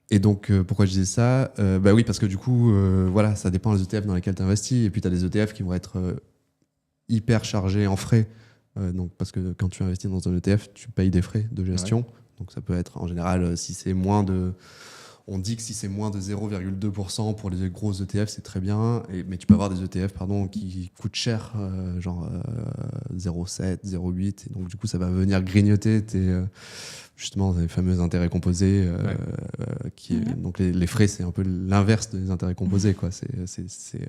Et donc, pourquoi je disais ça ? Oui, parce que du coup, voilà, ça dépend des ETF dans lesquels tu investis. Et puis, tu as des ETF qui vont être hyper chargés en frais. Donc, parce que quand tu investis dans un ETF, tu payes des frais de gestion. Ouais. Donc, ça peut être, en général, si c'est moins de... On dit que si c'est moins de 0,2% pour les gros ETF, c'est très bien. Mais tu peux avoir des ETF qui coûtent cher, genre 0,7, 0,8. Et donc, du coup, ça va venir grignoter justement les fameux intérêts composés. Donc, les frais, c'est un peu l'inverse des intérêts composés, quoi. C'est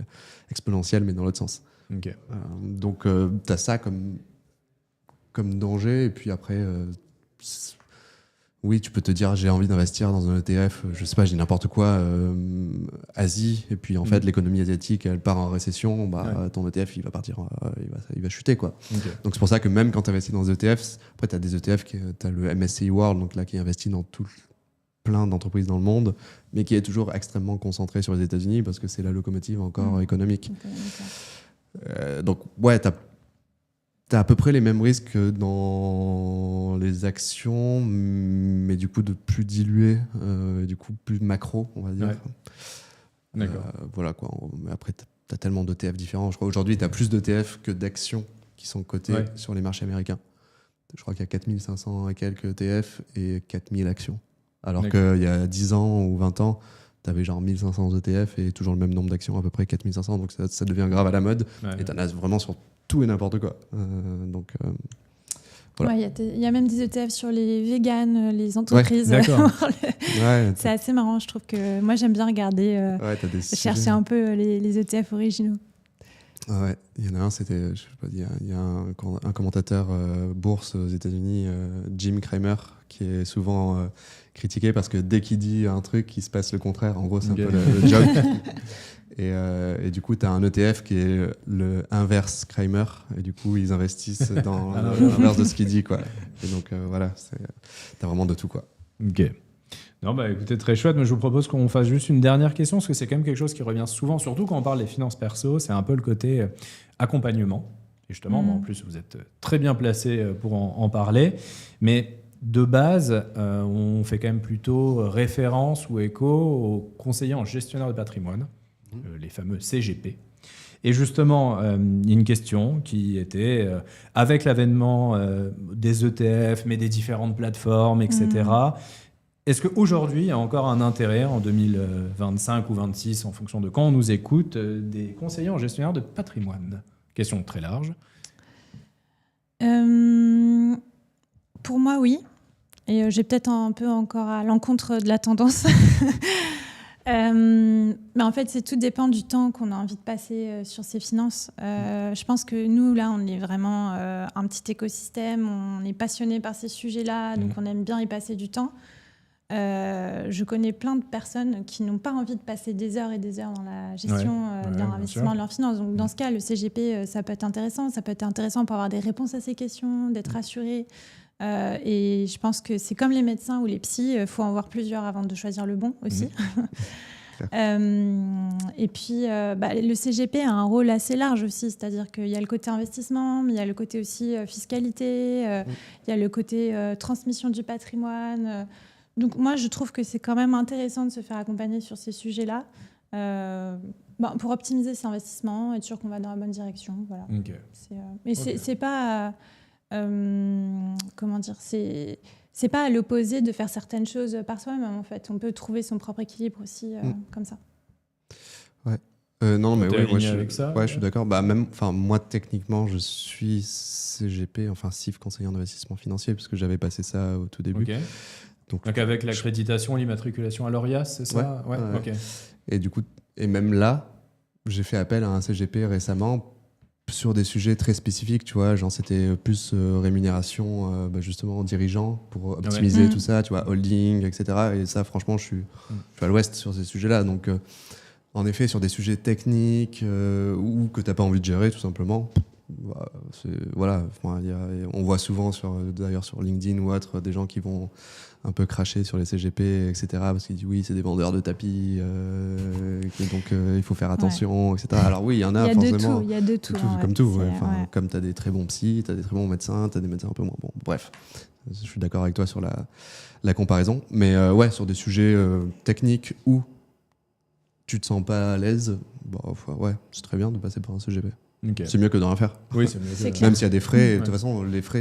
exponentiel, mais dans l'autre sens. Okay. Donc, tu as ça comme danger. Et puis après... oui, tu peux te dire j'ai envie d'investir dans un ETF, je sais pas, j'ai n'importe quoi, Asie, et puis en fait l'économie asiatique elle part en récession, ton ETF il va partir, il va chuter quoi. Okay. Donc c'est pour ça que même quand tu investis dans des ETFs, après tu as des ETF, tu as le MSCI World, donc là qui investit dans plein d'entreprises dans le monde, mais qui est toujours extrêmement concentré sur les États-Unis parce que c'est la locomotive encore économique. Donc ouais, t'as à peu près les mêmes risques que dans les actions, mais du coup de plus dilué, du coup plus macro, on va dire. Ouais. D'accord. Voilà quoi. Mais après, tu as tellement d'ETF différents. Je crois qu'aujourd'hui, tu as plus d'ETF que d'actions qui sont cotées sur les marchés américains. Je crois qu'il y a 4500 et quelques ETF et 4000 actions. Alors qu'il y a 10 ans ou 20 ans, tu avais genre 1500 ETF et toujours le même nombre d'actions, à peu près 4500. Donc ça devient grave à la mode. Ouais, et tu en as vraiment sur tout et n'importe quoi. Voilà. Il y a même des ETF sur les véganes, les entreprises. Ouais, d'accord. C'est assez marrant, je trouve que moi j'aime bien regarder, chercher un peu les ETF originaux. Ouais, il y en a un, c'était, je sais pas, il y a un commentateur bourse aux États-Unis, Jim Cramer, qui est souvent critiqué parce que dès qu'il dit un truc, il se passe le contraire. En gros, c'est un peu le joke. Et du coup, tu as un ETF qui est le inverse Kramer, et du coup, ils investissent dans l'inverse de ce qu'il dit, quoi. Et donc, voilà, tu as vraiment de tout, quoi. Ok. Non, écoutez, très chouette, mais je vous propose qu'on fasse juste une dernière question, parce que c'est quand même quelque chose qui revient souvent, surtout quand on parle des finances perso, c'est un peu le côté accompagnement. Et justement, en plus, vous êtes très bien placé pour en parler. Mais de base, on fait quand même plutôt référence ou écho aux conseillers en gestionnaire de patrimoine, les fameux CGP. Et justement, il y a une question qui était, avec l'avènement des ETF, mais des différentes plateformes, etc., est-ce qu'aujourd'hui, il y a encore un intérêt, en 2025 ou 2026, en fonction de quand on nous écoute, des conseillers en gestionnaire de patrimoine? Question très large. Pour moi, oui. Et j'ai peut-être un peu encore à l'encontre de la tendance. Mais en fait, tout dépend du temps qu'on a envie de passer sur ces finances. Je pense que nous, là, on est vraiment un petit écosystème. On est passionné par ces sujets-là, donc on aime bien y passer du temps. Je connais plein de personnes qui n'ont pas envie de passer des heures et des heures dans la gestion de leur investissement, de leurs finances. Donc, dans ce cas, le CGP, ça peut être intéressant. Ça peut être intéressant pour avoir des réponses à ces questions, d'être rassuré. Et je pense que c'est comme les médecins ou les psys, il faut en voir plusieurs avant de choisir le bon aussi. Et puis, le CGP a un rôle assez large aussi, c'est-à-dire qu'il y a le côté investissement, mais il y a le côté aussi fiscalité, il y a le côté transmission du patrimoine. Donc moi, je trouve que c'est quand même intéressant de se faire accompagner sur ces sujets-là pour optimiser ses investissements, être sûr qu'on va dans la bonne direction. Voilà. Okay. Mais c'est pas... comment dire, c'est pas à l'opposé de faire certaines choses par soi-même, en fait. On peut trouver son propre équilibre aussi comme ça. Ouais. Non, mais oui, je suis d'accord. Même, moi, techniquement, je suis CGP, CIF, conseiller en investissement financier, parce que j'avais passé ça au tout début. Okay. Donc avec l'accréditation, l'immatriculation à l'ORIAS, c'est ça? Ouais. Okay. Et du coup, même là, j'ai fait appel à un CGP récemment sur des sujets très spécifiques, tu vois, genre c'était plus rémunération justement dirigeant pour optimiser tout ça, tu vois, holding, etc. Et ça, franchement, je suis à l'ouest sur ces sujets-là. Donc, en effet, sur des sujets techniques ou que tu n'as pas envie de gérer, tout simplement, on voit souvent d'ailleurs sur LinkedIn ou autre, des gens qui vont un peu cracher sur les CGP, etc. Parce qu'ils disent oui, c'est des vendeurs de tapis, donc il faut faire attention, etc. Alors oui, il y en a forcément. Il y a de tout. Comme tout. Comme tu as des très bons psys, tu as des très bons médecins, tu as des médecins un peu moins bons. Bref, je suis d'accord avec toi sur la comparaison. Mais sur des sujets techniques où tu te sens pas à l'aise, c'est très bien de passer par un CGP. Okay. C'est mieux que de rien faire. Oui, c'est mieux. Même s'il y a des frais, de toute façon, les frais,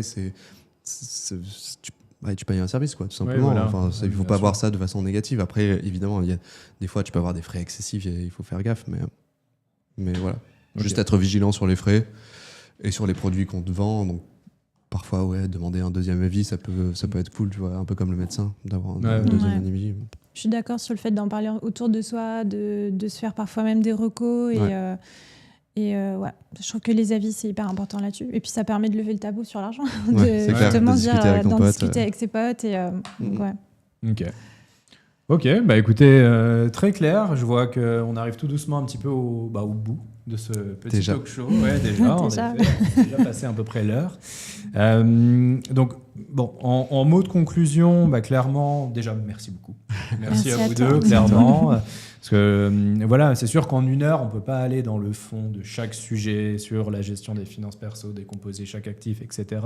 tu payes un service, quoi, tout simplement. Voilà. Il ne faut pas voir ça de façon négative. Après, évidemment, des fois, tu peux avoir des frais excessifs et il faut faire gaffe. Mais voilà. Okay. Juste être vigilant sur les frais et sur les produits qu'on te vend. Donc, parfois, demander un deuxième avis, ça peut être cool, tu vois, un peu comme le médecin, d'avoir un deuxième avis. Je suis d'accord sur le fait d'en parler autour de soi, de se faire parfois même des recos. Je trouve que les avis, c'est hyper important là-dessus. Et puis, ça permet de lever le tabou sur l'argent. Justement, d'en discuter avec ses potes. Ok, bah écoutez, très clair. Je vois qu'on arrive tout doucement un petit peu au bout de ce petit talk show. Ouais, déjà. On a déjà passé à peu près l'heure. Donc, bon, en mot de conclusion, clairement, déjà, merci beaucoup. Merci à vous deux, clairement. Parce que voilà, c'est sûr qu'en 1 heure, on ne peut pas aller dans le fond de chaque sujet sur la gestion des finances perso, décomposer chaque actif, etc.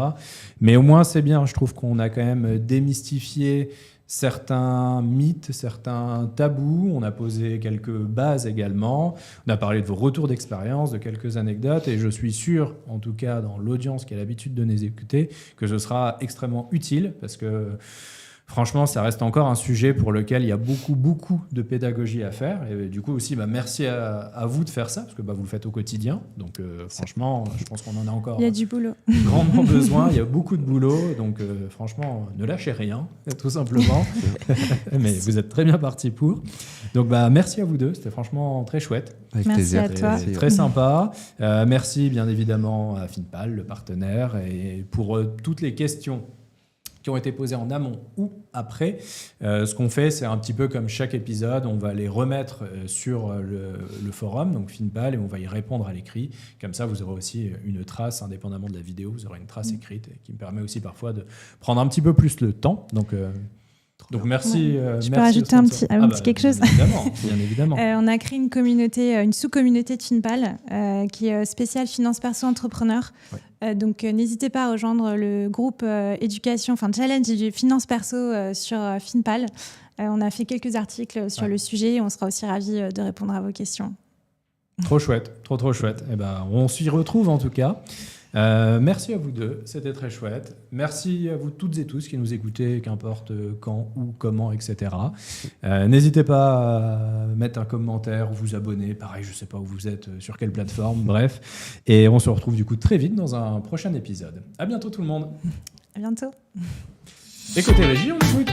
Mais au moins, c'est bien. Je trouve qu'on a quand même démystifié certains mythes, certains tabous. On a posé quelques bases également. On a parlé de vos retours d'expérience, de quelques anecdotes. Et je suis sûr, en tout cas dans l'audience qui a l'habitude de nous écouter, que ce sera extrêmement utile parce que franchement, ça reste encore un sujet pour lequel il y a beaucoup de pédagogie à faire. Et du coup aussi, merci à vous de faire ça, parce que vous le faites au quotidien. Donc franchement, je pense qu'on en a encore du boulot. Grandement besoin. Il y a beaucoup de boulot. Donc franchement, ne lâchez rien, tout simplement. Mais vous êtes très bien partis pour. Donc merci à vous deux. C'était franchement très chouette. Avec plaisir. Merci à toi. Très sympa. Merci bien évidemment à Finpal, le partenaire, et pour toutes les questions qui ont été posées en amont ou après. Ce qu'on fait, c'est un petit peu comme chaque épisode, on va les remettre sur le forum, donc Finpal, et on va y répondre à l'écrit. Comme ça, vous aurez aussi une trace, indépendamment de la vidéo, vous aurez une trace écrite qui me permet aussi parfois de prendre un petit peu plus le temps. Donc merci. Je peux rajouter un petit quelque chose. Bien évidemment. On a créé une communauté, une sous-communauté de Finpal qui est spéciale finance perso entrepreneur. Ouais. Donc n'hésitez pas à rejoindre le groupe challenge du finance perso sur Finpal. On a fait quelques articles sur le sujet et on sera aussi ravis de répondre à vos questions. Trop chouette, trop chouette. On s'y retrouve en tout cas. Merci à vous deux, c'était très chouette. Merci à vous toutes et tous qui nous écoutez, qu'importe quand, où, comment, etc. N'hésitez pas à mettre un commentaire, vous abonner. Pareil, je ne sais pas où vous êtes, sur quelle plateforme, bref. Et on se retrouve du coup très vite dans un prochain épisode. À bientôt tout le monde. À bientôt. Et côté régie, on écoute.